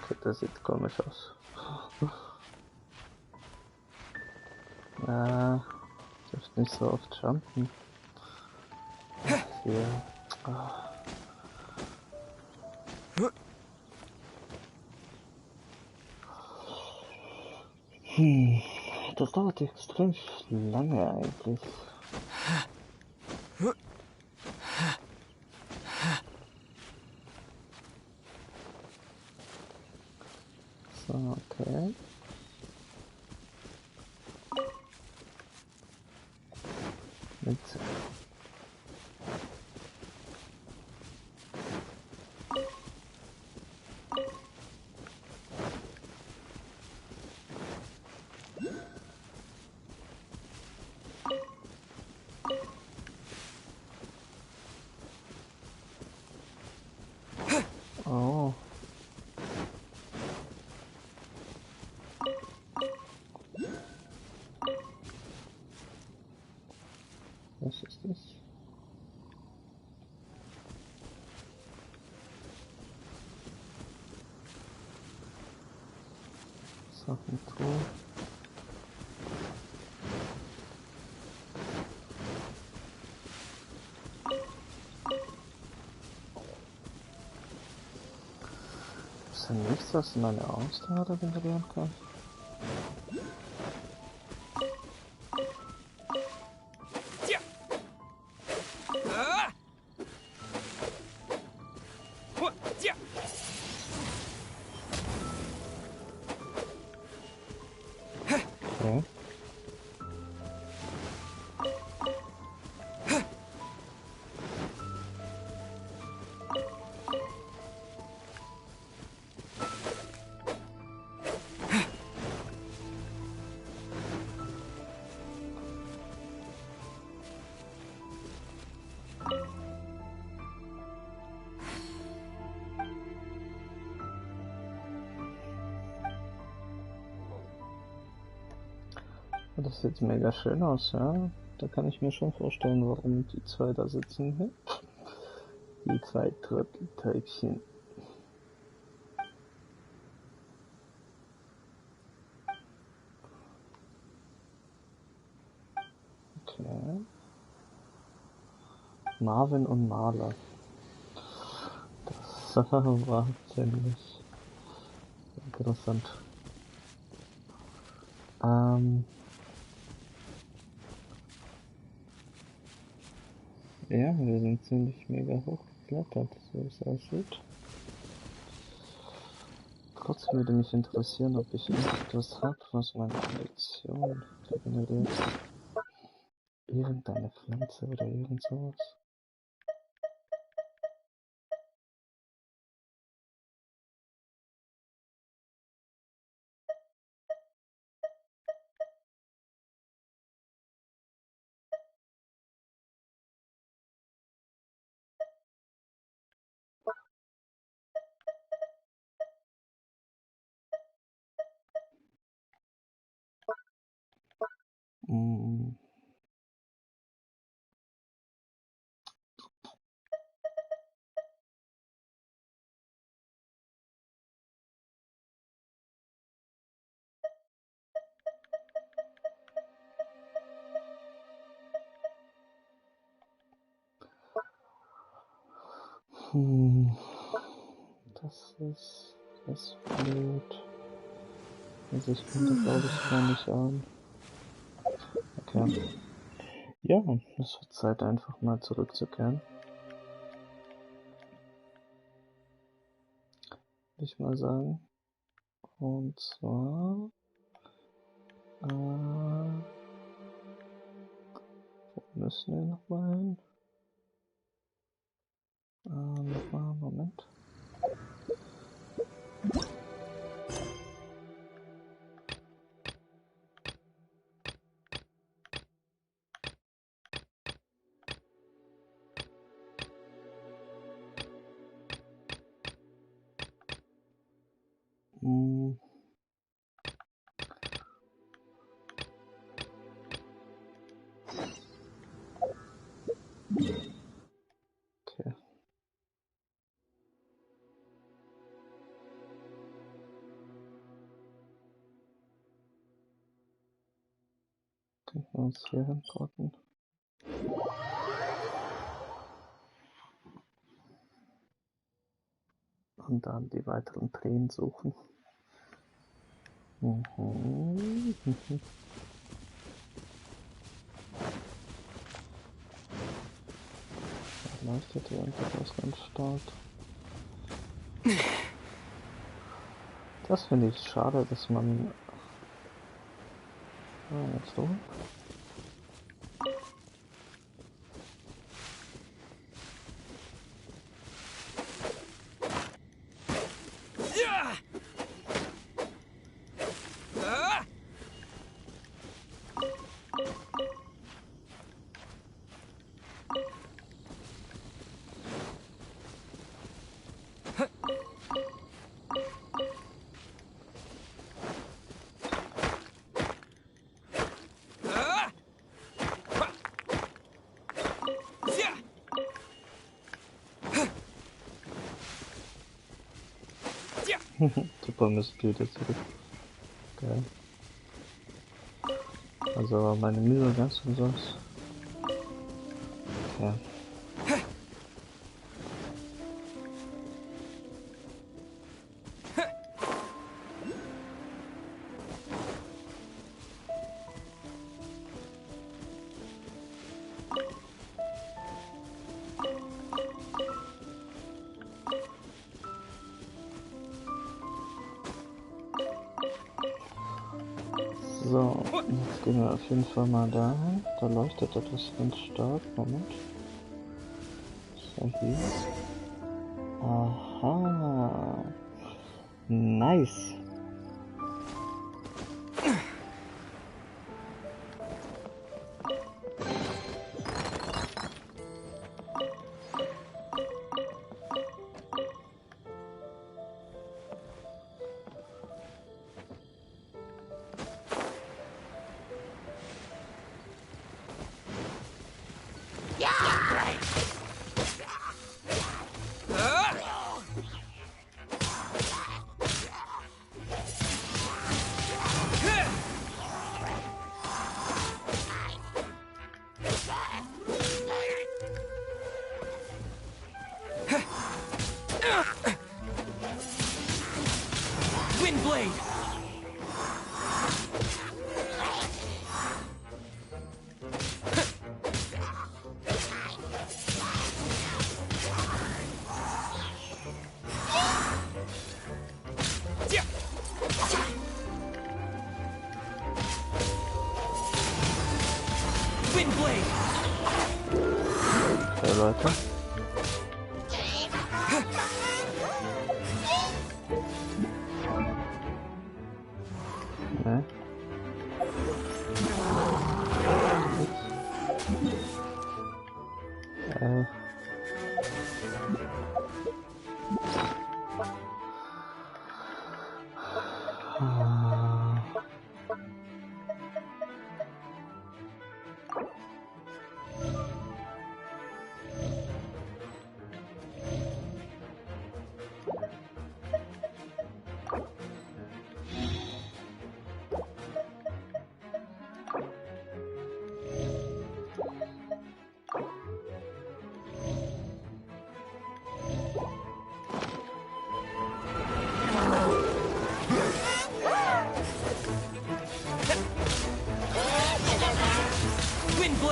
Okay, das sieht komisch aus. Dürft nicht so oft jumpen. Hier. Das dauert extrem lange eigentlich. So, okay. Jetzt. Oh. Was ist das? Sachentruhe. Ist denn nichts, was meine Ausdauer regenerieren kann? Okay. Das sieht mega schön aus, ja. Da kann ich mir schon vorstellen, warum die zwei da sitzen. Die zwei Tröpfchen. Okay. Marvin und Marla. Das war ziemlich interessant. Ja, wir sind ziemlich mega hoch geklettert, so wie es aussieht. Trotzdem würde mich interessieren, ob ich irgendetwas habe, was meine Kondition regeneriert. Irgendeine Pflanze oder irgend sowas. Mm. Das ist blöd. Also ich bin da glaube ich gar nicht an. Okay. Ja, es wird Zeit einfach mal zurückzukehren. Würde ich mal sagen. Und zwar wo müssen wir nochmal hin? Nochmal, Moment. Okay. Können wir uns hier hinporten? Und dann die weiteren Tränen suchen. Da leuchtet hier irgendwas ganz stark. Das finde ich schade, dass man... jetzt so. Super, müssen wieder zurück. Geil. Also meine Mühe ganz umsonst. Okay. So, jetzt gehen wir auf jeden Fall mal dahin. Da leuchtet etwas ganz stark. Moment. So, hier. Aha. Nice. Okay, Leute. Nee.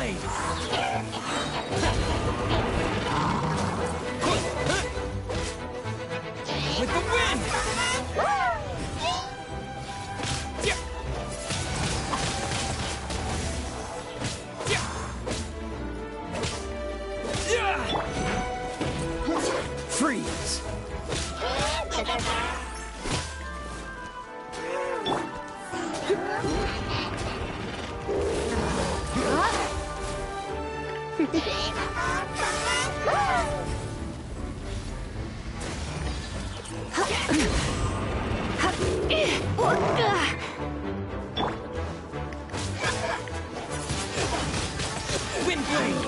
blade! With the wind! Freeze! Wind blade!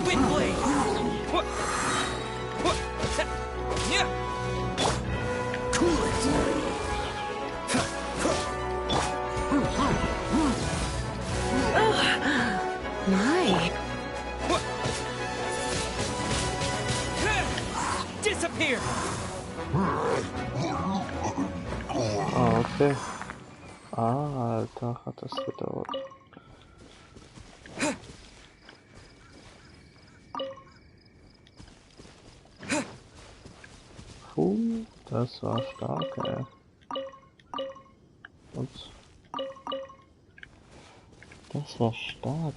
Wind blade! Cool it! My. Disappear! Ah, okay. Ah, Alter, hat das gedauert. Puh, das war stark, ey. Ups. Das war stark.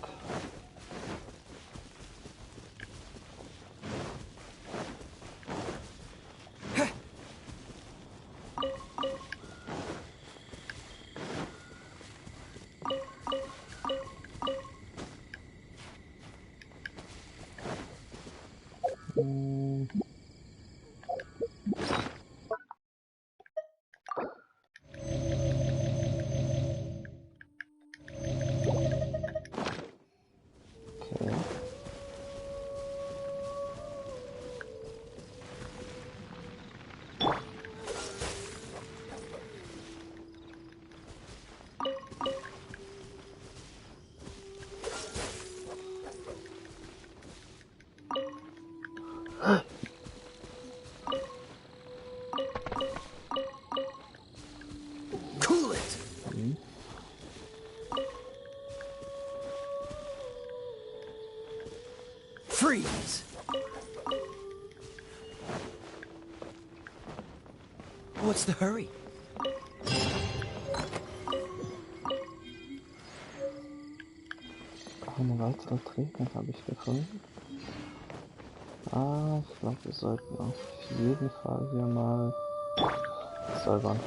Cool it! Freeze! What's the hurry? Eine weitere Träger habe ich gefunden. Ah, ich glaube, wir sollten auf jeden Fall hier mal säubern.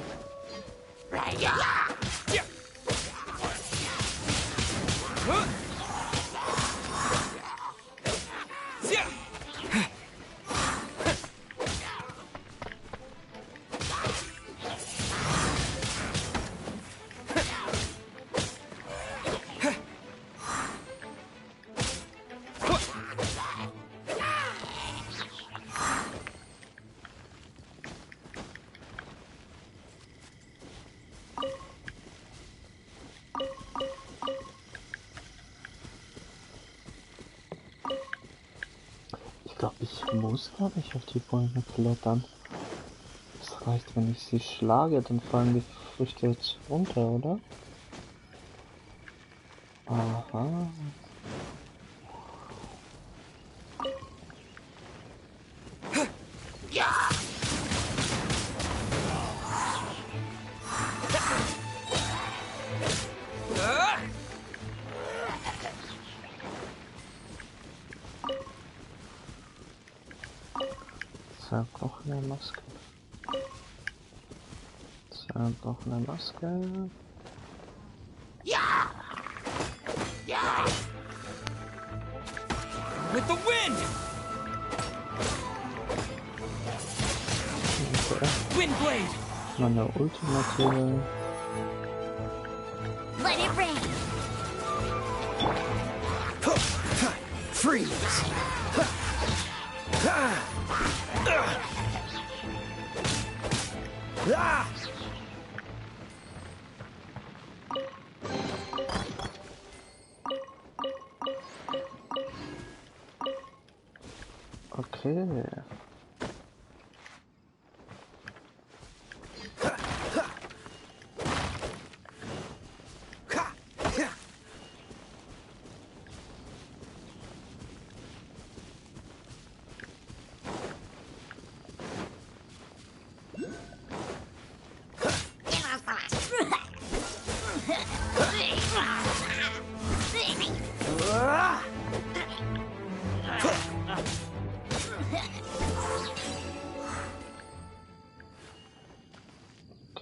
Ich muss, glaube ich, auf die Bäume klettern. Es reicht, wenn ich sie schlage, dann fallen die Früchte jetzt runter, oder? Aha. Zerbrochene Maske. Zerbrochene Maske. Ja! Ja! with the wind! Wind blade! Meine ultimative... Let it rain. Freeze! Okay.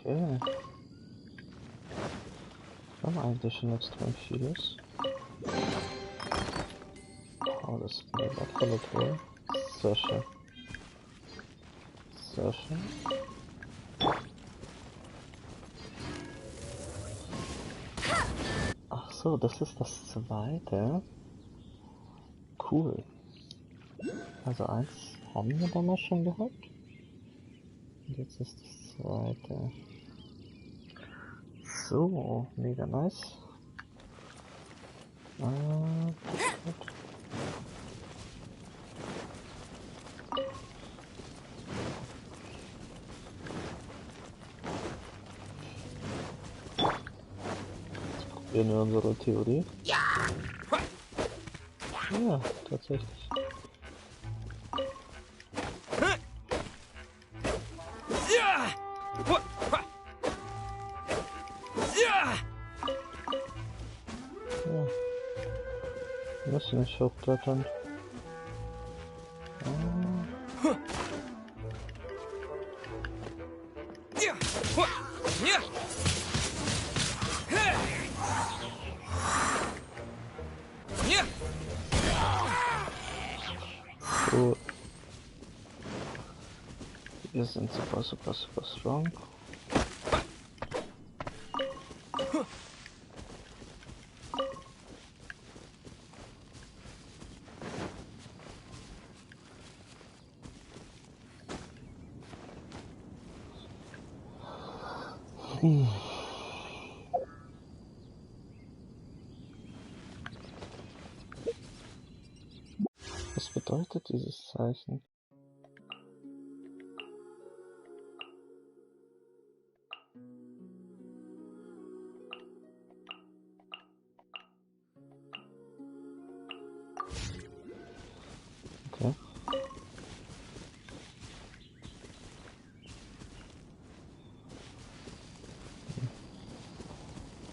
Okay. Wir haben eigentlich schon extrem vieles. Oh, das ist eine wertvolle Tour. Sehr schön. Sehr schön. Ach so, das ist das zweite. Cool. Also eins haben wir damals schon gehabt. Und jetzt ist das zweite. So, mega nice. Gut. Jetzt probieren wir unsere Theorie. Ja, tatsächlich. Wir müssen nicht hochklettern. So. Wir sind super strong. Was bedeutet dieses Zeichen? Okay.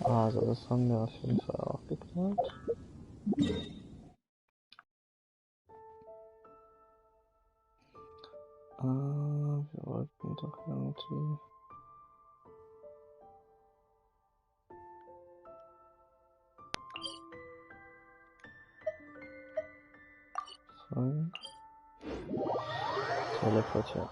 Also das haben wir auf jeden Fall auch geklärt. Wir wollten doch irgendwie... Teleportiert.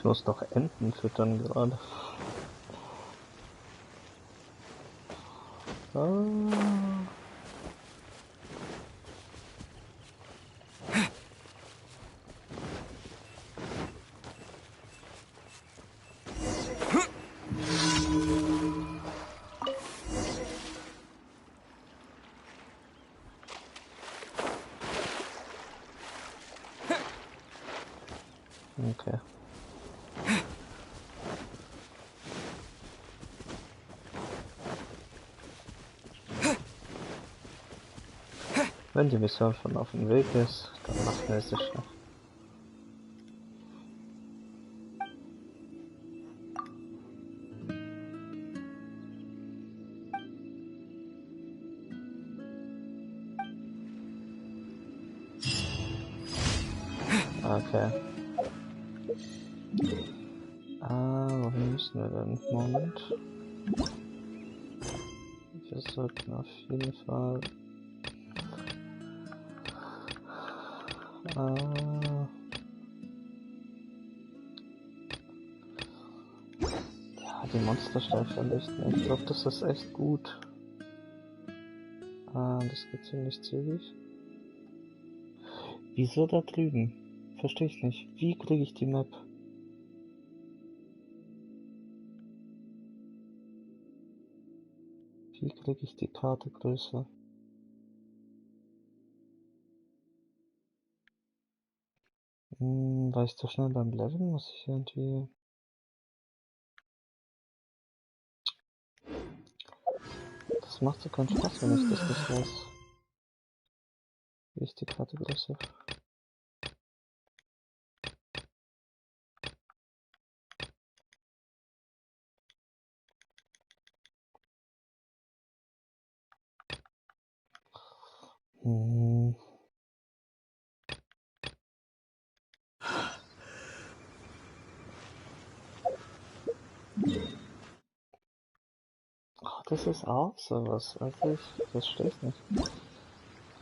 Ich muss doch Enten füttern gerade. Ah. Okay. Wenn die Mission schon auf dem Weg ist, dann machen wir es noch. Okay. Wohin müssen wir denn? Moment. Wir sollten auf jeden Fall... Ja, die Monstersteine vernichten. Ich glaube, das ist echt gut. Das geht ziemlich zügig. Wieso da drüben? Verstehe ich nicht. Wie kriege ich die Map? Wie kriege ich die Karte größer? War ich zu schnell beim Leveln? Muss ich irgendwie... Das macht so keinen Spaß, wenn ich das nicht weiß. Wie ich die Karte größer... Ach, das ist auch sowas. Also ich verstehe es nicht.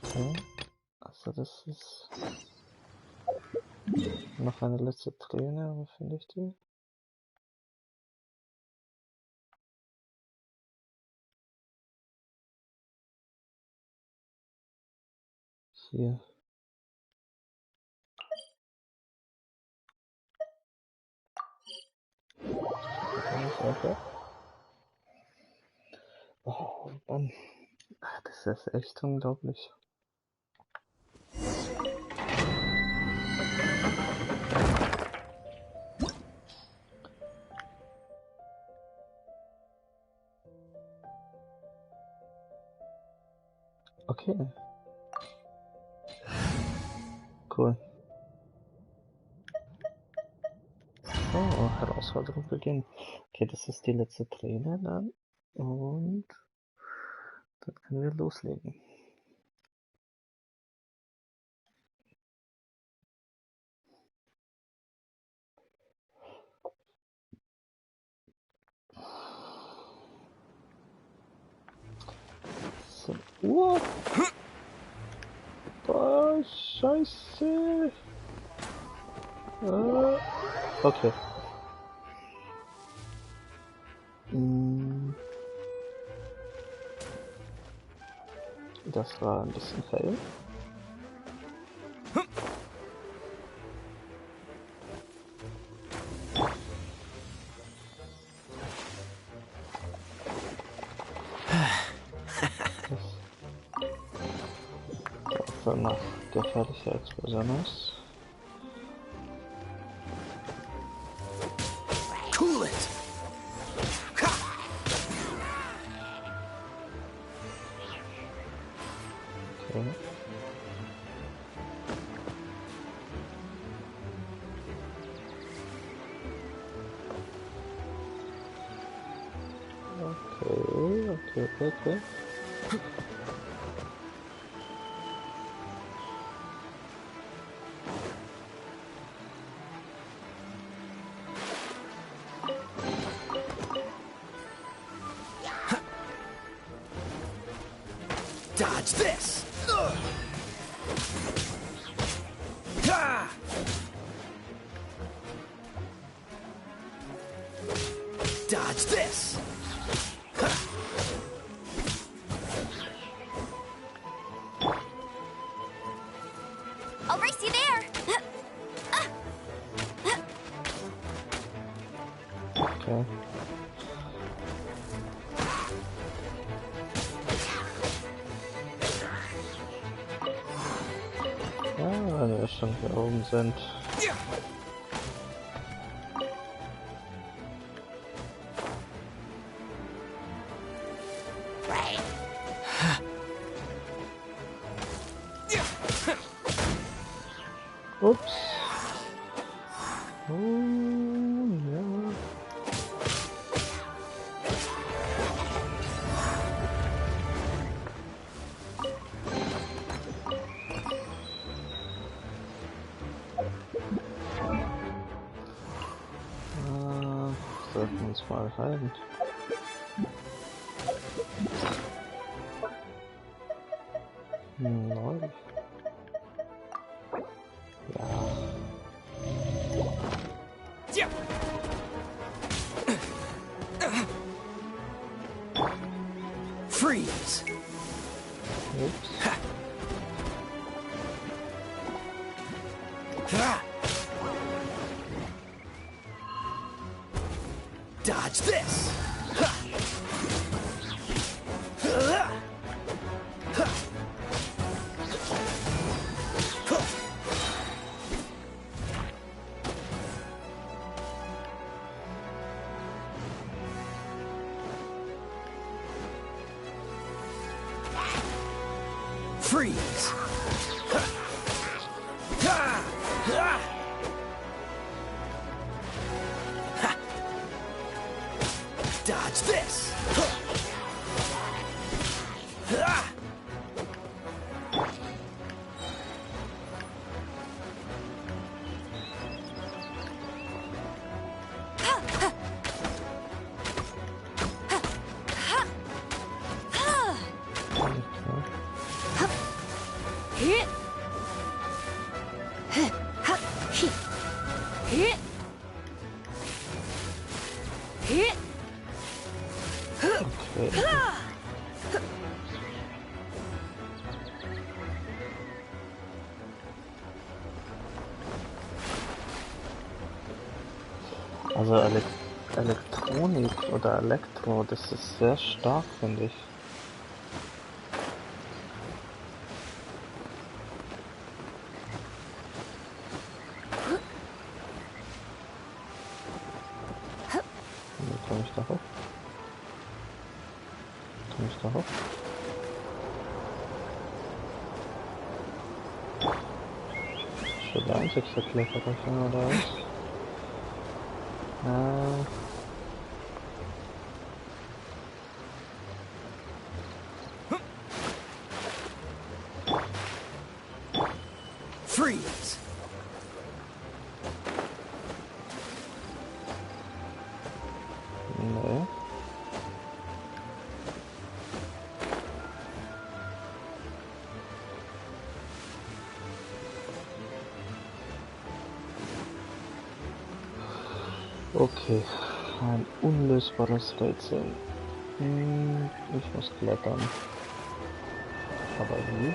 Okay. Also das ist... Noch eine letzte Träne, aber finde ich die? Hier. Okay. Oh Mann. Das ist echt unglaublich. Okay. Cool. Oh, Herausforderung beginnen. Okay, das ist die letzte Träne dann. Und dann können wir loslegen. So. Oh, Scheiße. Okay. Das war ein bisschen fail. Das nach gefährlicher Explosion ist. Cool it. Okay. Okay. Dodge this. Dodge this! I'll race you there! Okay. Ja, wenn wir schon hier oben sind. Ups. Oh, ja. Sollten wir uns mal rein. Neulich. Freeze! Oops. Dodge this! Freeze! Dodge this! Also Elektronik oder Elektro, das ist sehr stark, finde ich. Wie komme ich da hoch? Komme ich da hoch? Schon der einzigste Kletterer schon, oder was? Freeze! Nee. Okay, ein unlösbares Rätsel. Ich muss klettern. Aber wie?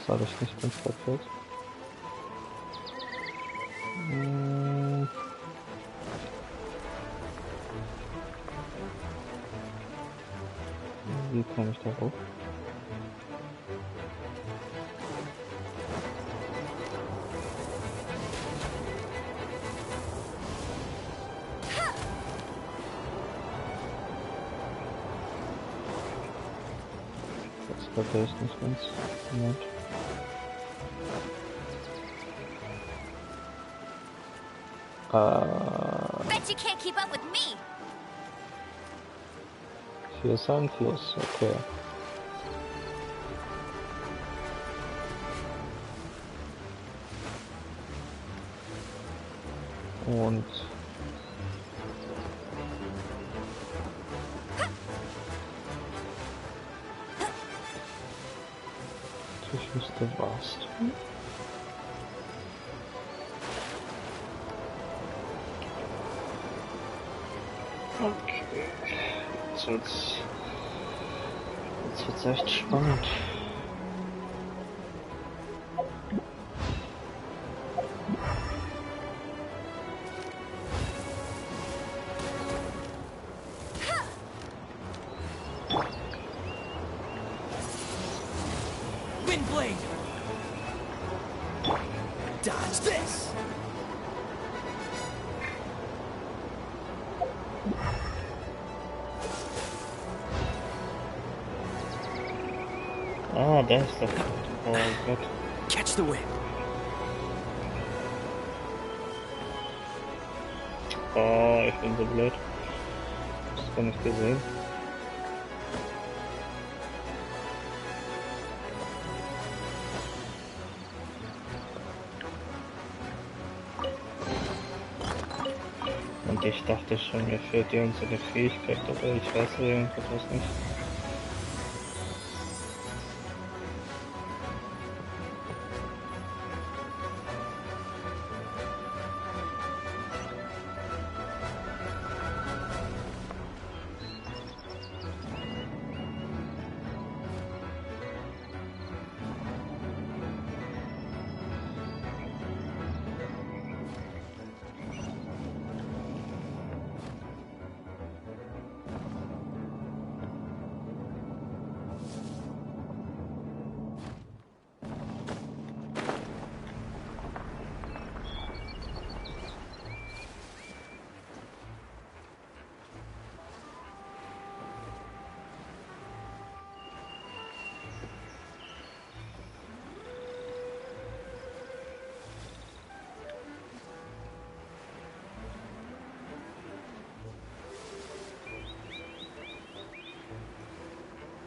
Das habe ich nicht ganz verkehrt. Wie komme ich da hoch? Das verstehe ich nicht ganz. Moment. Bet you can't keep up with me. Hier ist ein Fluss, okay. Und ich müsste was tun. Okay, jetzt wird's echt spannend. Windblade! Dodge this! Ah, da ist der. Oh Gott. Catch the wind. Oh, ich bin so blöd. Das gar nicht gesehen. Und ich dachte schon, mir fehlt irgendeine Fähigkeit, aber ich weiß irgendwas nicht.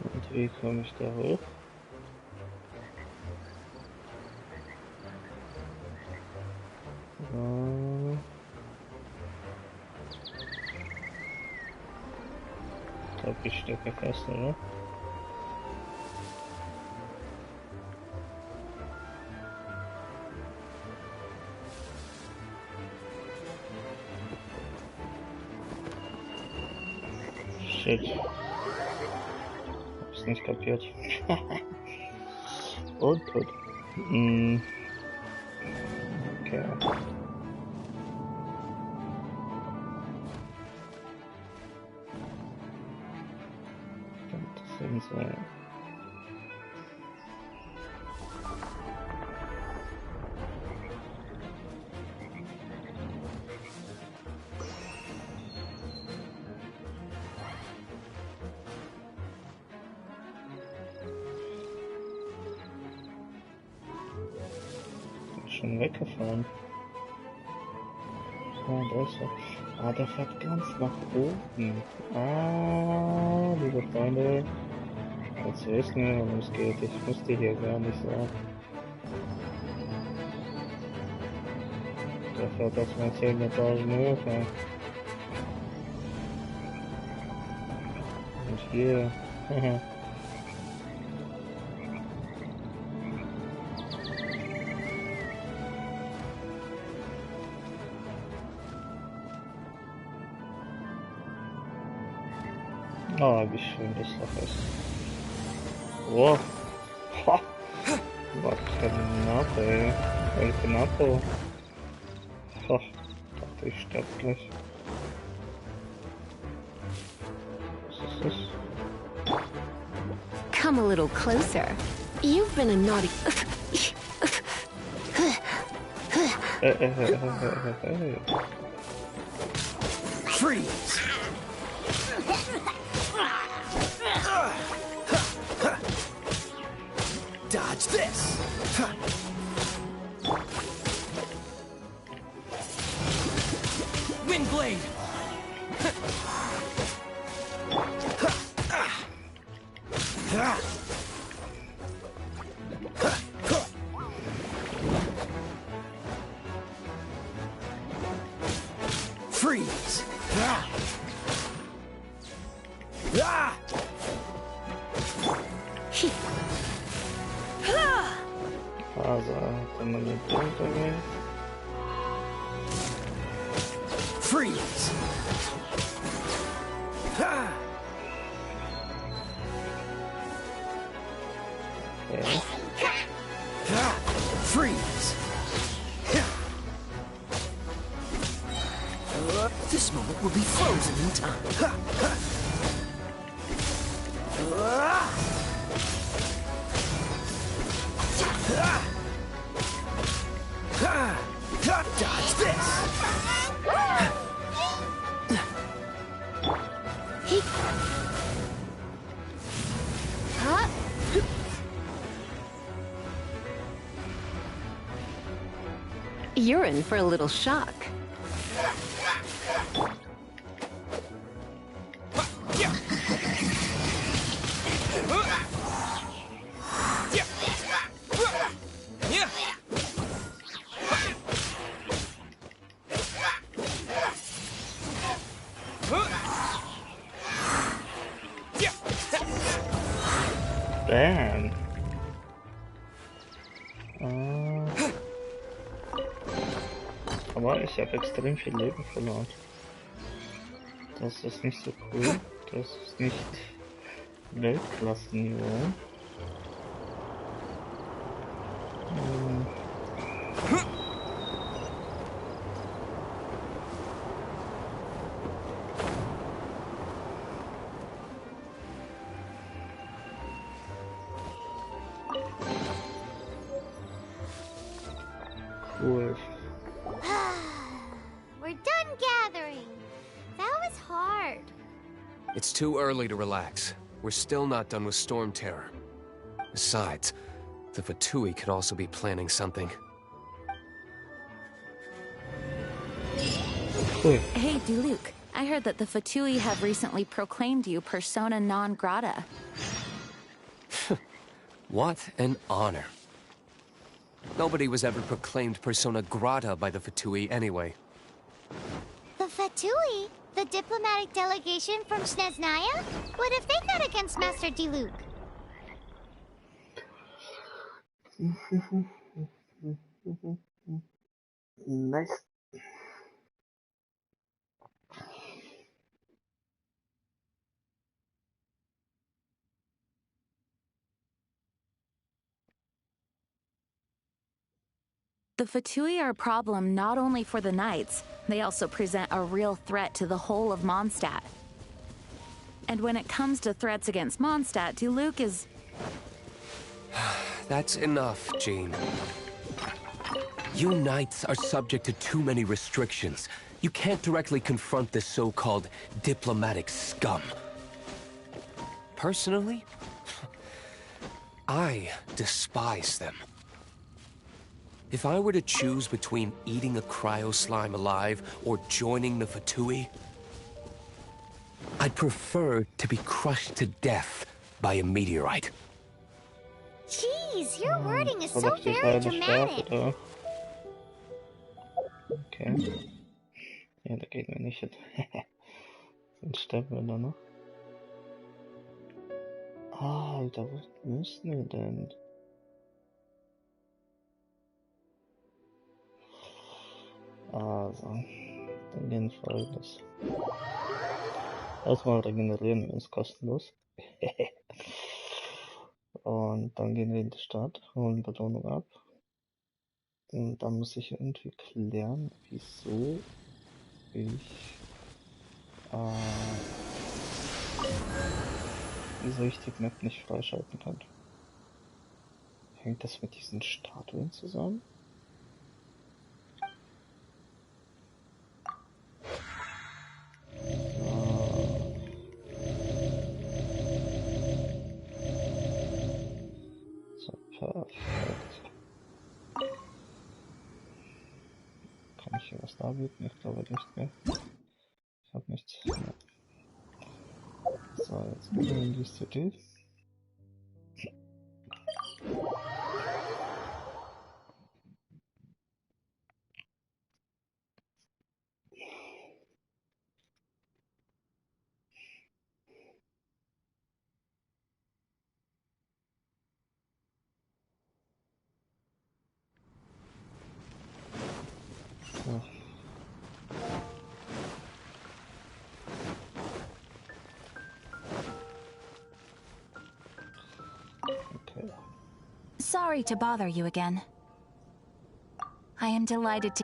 Und wie komme ich da hoch? Ich glaube, ich stecke fest, oder? Shit. Hab's nicht kapiert. Und tot. Okay. Das sind so. Schon weggefahren. Ah, da ist er. Ah, der fährt ganz nach oben. Ah, liebe Freunde. Jetzt wissen wir, worum es geht. Ich musste hier gar nicht sagen. Der fährt erstmal 10 Etagen hoch. Ja. Und hier. Oh, wie schön das doch ist. Wow. Ha. Was knapp, ey. Voll knapp. Ha. Dachte ich sterb gleich. Was ist das? Come a little closer. You've been a naughty... Freeze! Dodge this! Windblade! Freeze! Ah! Ah! Also, wenn man den Punkt erwähnt. Freeze! Ah! Okay. Ah! Freeze! This moment will be frozen in time. Dodge this! You're in for a little shock. Damn. Aber ich habe extrem viel Leben verloren. Das ist nicht so cool. Das ist nicht Weltklassenniveau. Cool. We're done gathering. That was hard. It's too early to relax. We're still not done with Storm Terror. Besides, the Fatui could also be planning something. Hey, Diluc, I heard that the Fatui have recently proclaimed you persona non grata. What an honor. Nobody was ever proclaimed persona grata by the Fatui anyway. The Fatui? The diplomatic delegation from Snezhnaya? What have they got against Master Diluc? Nice. The Fatui are a problem not only for the Knights, they also present a real threat to the whole of Mondstadt. And when it comes to threats against Mondstadt, Diluc is... That's enough, Jean. You Knights are subject to too many restrictions. You can't directly confront this so-called diplomatic scum. Personally, I despise them. If I were to choose between eating a cryo slime alive or joining the Fatui, I'd prefer to be crushed to death by a meteorite. Jeez, your wording is so very dramatic. Okay. Ja, da geht mir nicht hin. Dann sterben wir da noch. Alter, wo müssen wir denn? Also, dann gehen folgendes. Erstmal regenerieren wir uns kostenlos. Und dann gehen wir in die Stadt, holen Belohnung ab. Und dann muss ich irgendwie klären, wieso ich die Map nicht freischalten kann. Hängt das mit diesen Statuen zusammen? So, perfekt. Kann ich hier was darbieten? Ich glaube nicht mehr. Ich habe nichts. Ja. So, jetzt gehen wir in die City. Sorry to bother you again. I am delighted to...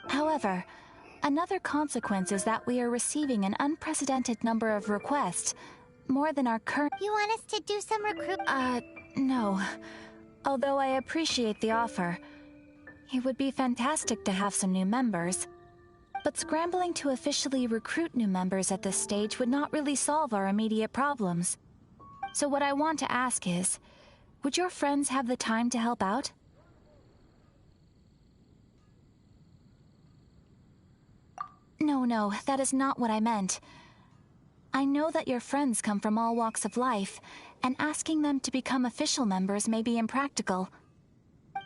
However, another consequence is that we are receiving an unprecedented number of requests, more than our current... You want us to do some no. Although I appreciate the offer. It would be fantastic to have some new members. But scrambling to officially recruit new members at this stage would not really solve our immediate problems. So what I want to ask is, would your friends have the time to help out? No, that is not what I meant. I know that your friends come from all walks of life, and asking them to become official members may be impractical.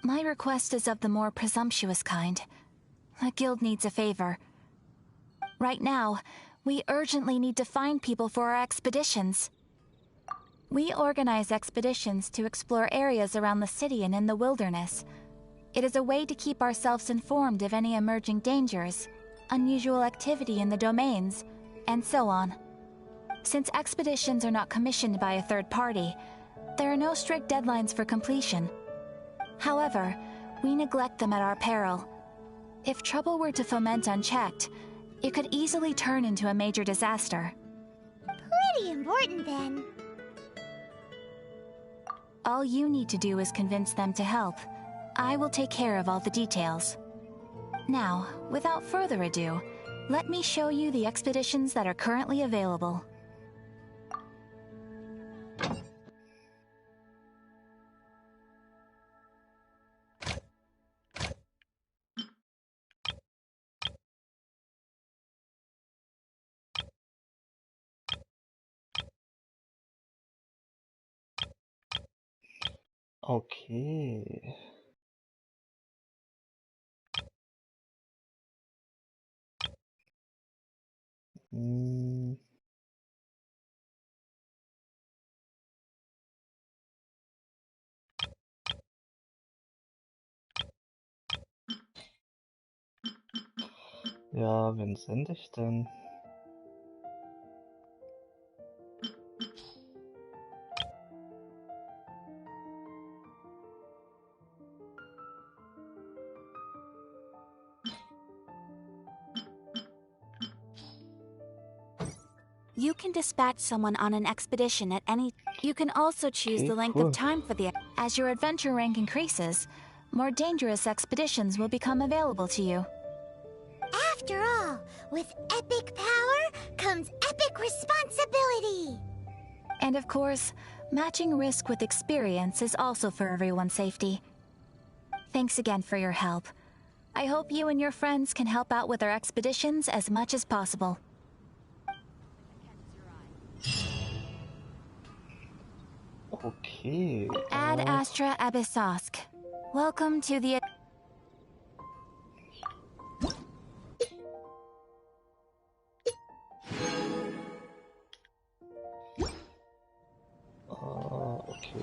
My request is of the more presumptuous kind. The guild needs a favor. Right now, we urgently need to find people for our expeditions. We organize expeditions to explore areas around the city and in the wilderness. It is a way to keep ourselves informed of any emerging dangers, unusual activity in the domains, and so on. Since expeditions are not commissioned by a third party, there are no strict deadlines for completion. However, we neglect them at our peril. If trouble were to foment unchecked, it could easily turn into a major disaster. Pretty important, then. All you need to do is convince them to help. I will take care of all the details. Now, without further ado, let me show you the expeditions that are currently available. Okay. Hm. Ja, wen sende ich denn? You can dispatch someone on an expedition at any... You can also choose the length of time for the... As your adventure rank increases, more dangerous expeditions will become available to you. After all, with epic power comes epic responsibility! And of course, matching risk with experience is also for everyone's safety. Thanks again for your help. I hope you and your friends can help out with our expeditions as much as possible. Okay. Ad Astra Abyssosk. Welcome to the... Okay.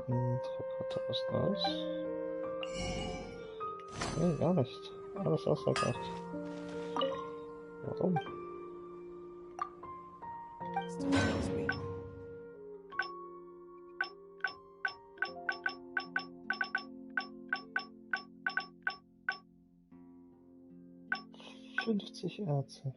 Warte, was ist das? Nee, gar nicht. Alles ausverkauft. Warum? ...50 Erze.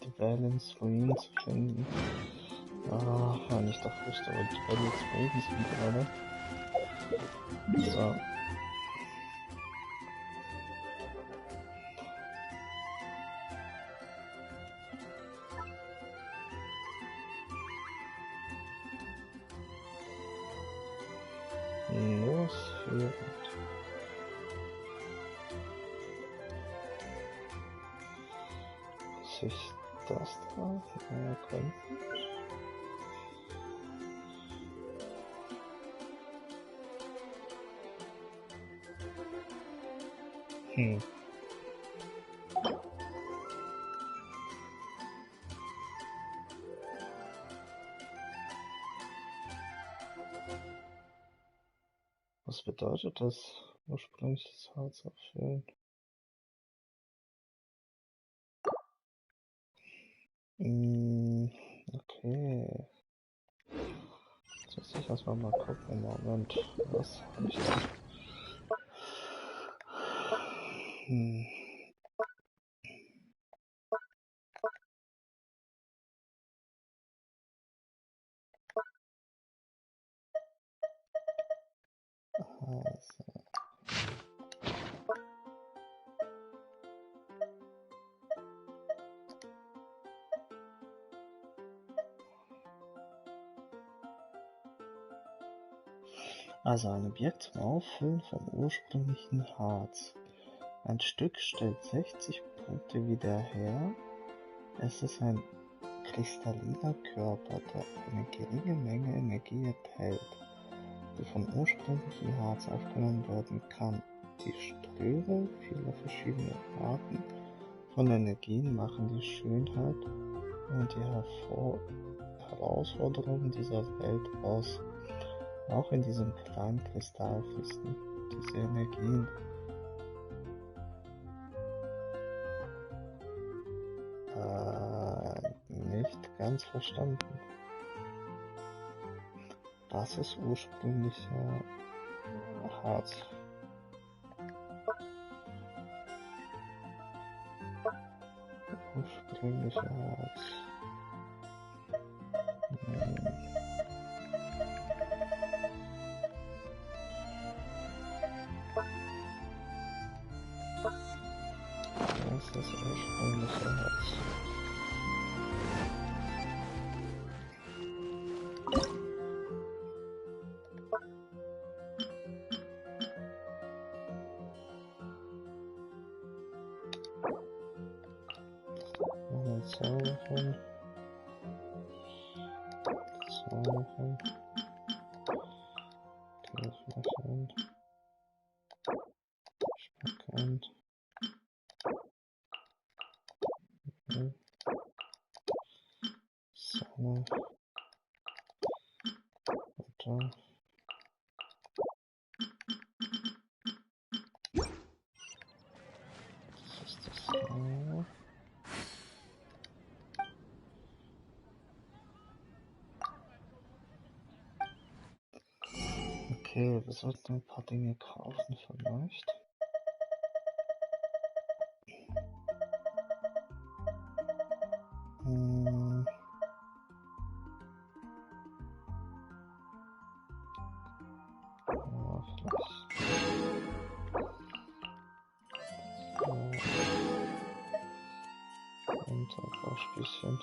Die Animefreunde zu finden. Ah, wenn ich doch wüsste, wo die Animefreunde sind gerade. So. Losführend. Sich das da können. Was bedeutet das? Ursprüngliches Harz auffüllen. Okay. Jetzt muss ich erstmal mal gucken. Moment. Was habe ich da? Also ein Objekt zum Auffüllen vom ursprünglichen Harz. Ein Stück stellt 60 Punkte wieder her. Es ist ein kristalliner Körper, der eine geringe Menge Energie enthält, die vom ursprünglichen Harz aufgenommen werden kann. Die Ströme vieler verschiedener Arten von Energien machen die Schönheit und die Herausforderungen dieser Welt aus. Auch in diesem kleinen Kristall fließen diese Energien. Nicht ganz verstanden. Was ist ursprünglicher Harz? Ursprünglicher Harz. Das ist ursprünglicher Harz. Tauchen. Tauchen. Spannend. Sonne. Weiter. Das ist das so. Okay, wir sollten ein paar Dinge kaufen vielleicht. Und ein paar Spielchen.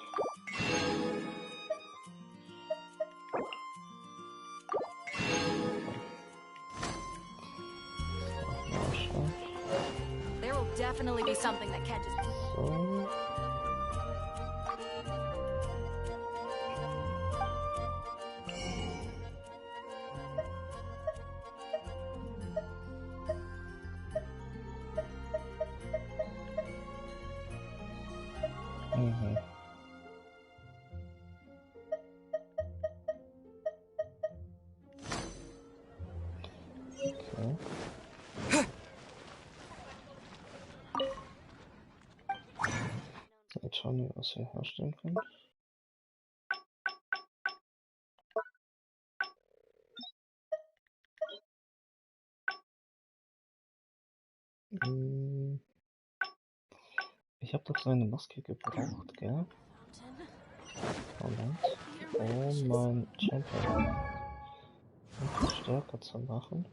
There will definitely be something that catches me. So. Okay. Jetzt schauen wir, was wir herstellen können. Ich habe doch so eine Maske gebraucht, gell? Moment. Um mein Champion stärker zu machen.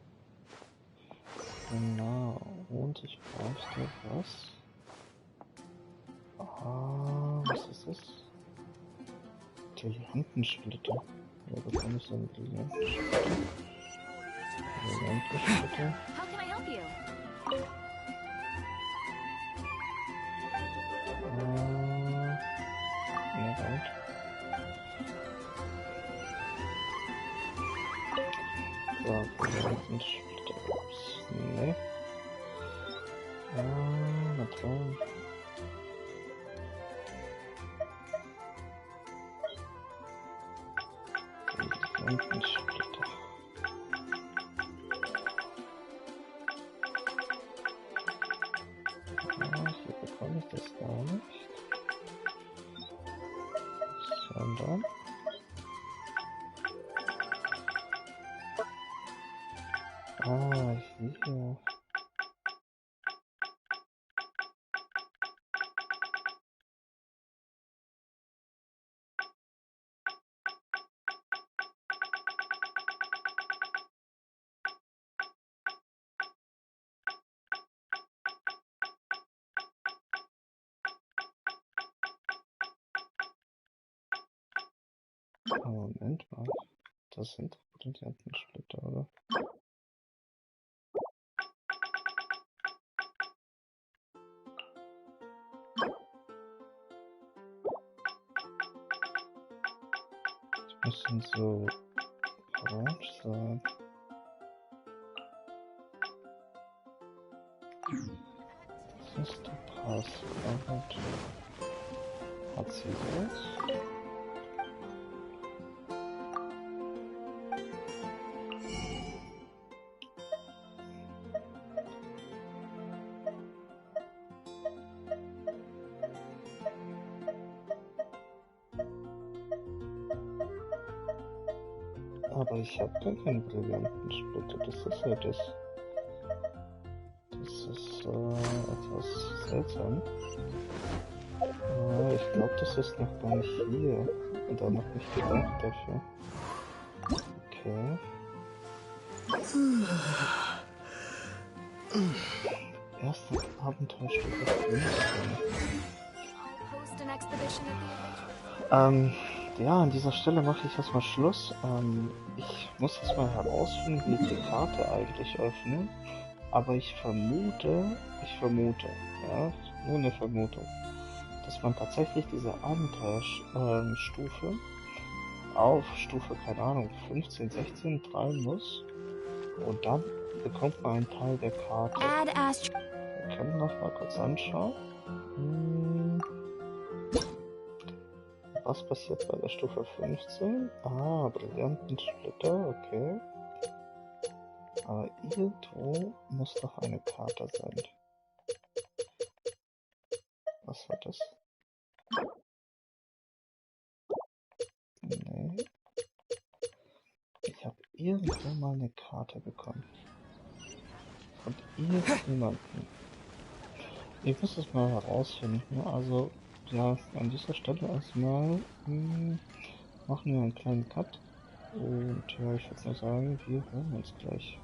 Genau. Und ich bräuchte was? Was ist das? Brillantenschlitter. Ja, bekomme ich so einen Brillantenschlitter? Brillantenschlitter. How can I help you? Ja, gut. So, Brillantenschlitter. Ups. Nee. Na toll. Brillantenschlitter. das gar nicht. Sondern... Ah, hier. Moment mal. Das sind Brillanten-Splitter, oder? Die müssen so orange sein. Das ist der Preis. Hat sie das? Aber ich habe gar keinen Brillanten-Splitter, das ist ja das. Das ist etwas seltsam. Ich glaube, das ist noch gar nicht hier. Oder noch nicht gemacht dafür. Okay. Erste Abenteuerstufe 15. Ja, an dieser Stelle mache ich erstmal Schluss. Ich muss jetzt mal herausfinden, wie ich die Karte eigentlich öffne. Aber ich vermute, ja, nur eine Vermutung, dass man tatsächlich diese Abenteuerstufe auf Stufe, keine Ahnung, 15, 16 treiben muss. Und dann bekommt man einen Teil der Karte. Wir können noch mal kurz anschauen. Was passiert bei der Stufe 15? Ah, Brillanten-Splitter, okay. Aber irgendwo muss doch eine Karte sein. Was war das? Nee. Ich habe irgendwo mal eine Karte bekommen. Von irgendjemandem. Ich muss es mal herausfinden. Also, ja, an dieser Stelle erstmal machen wir einen kleinen Cut. Und ja, ich würde mal sagen, wir hören uns gleich.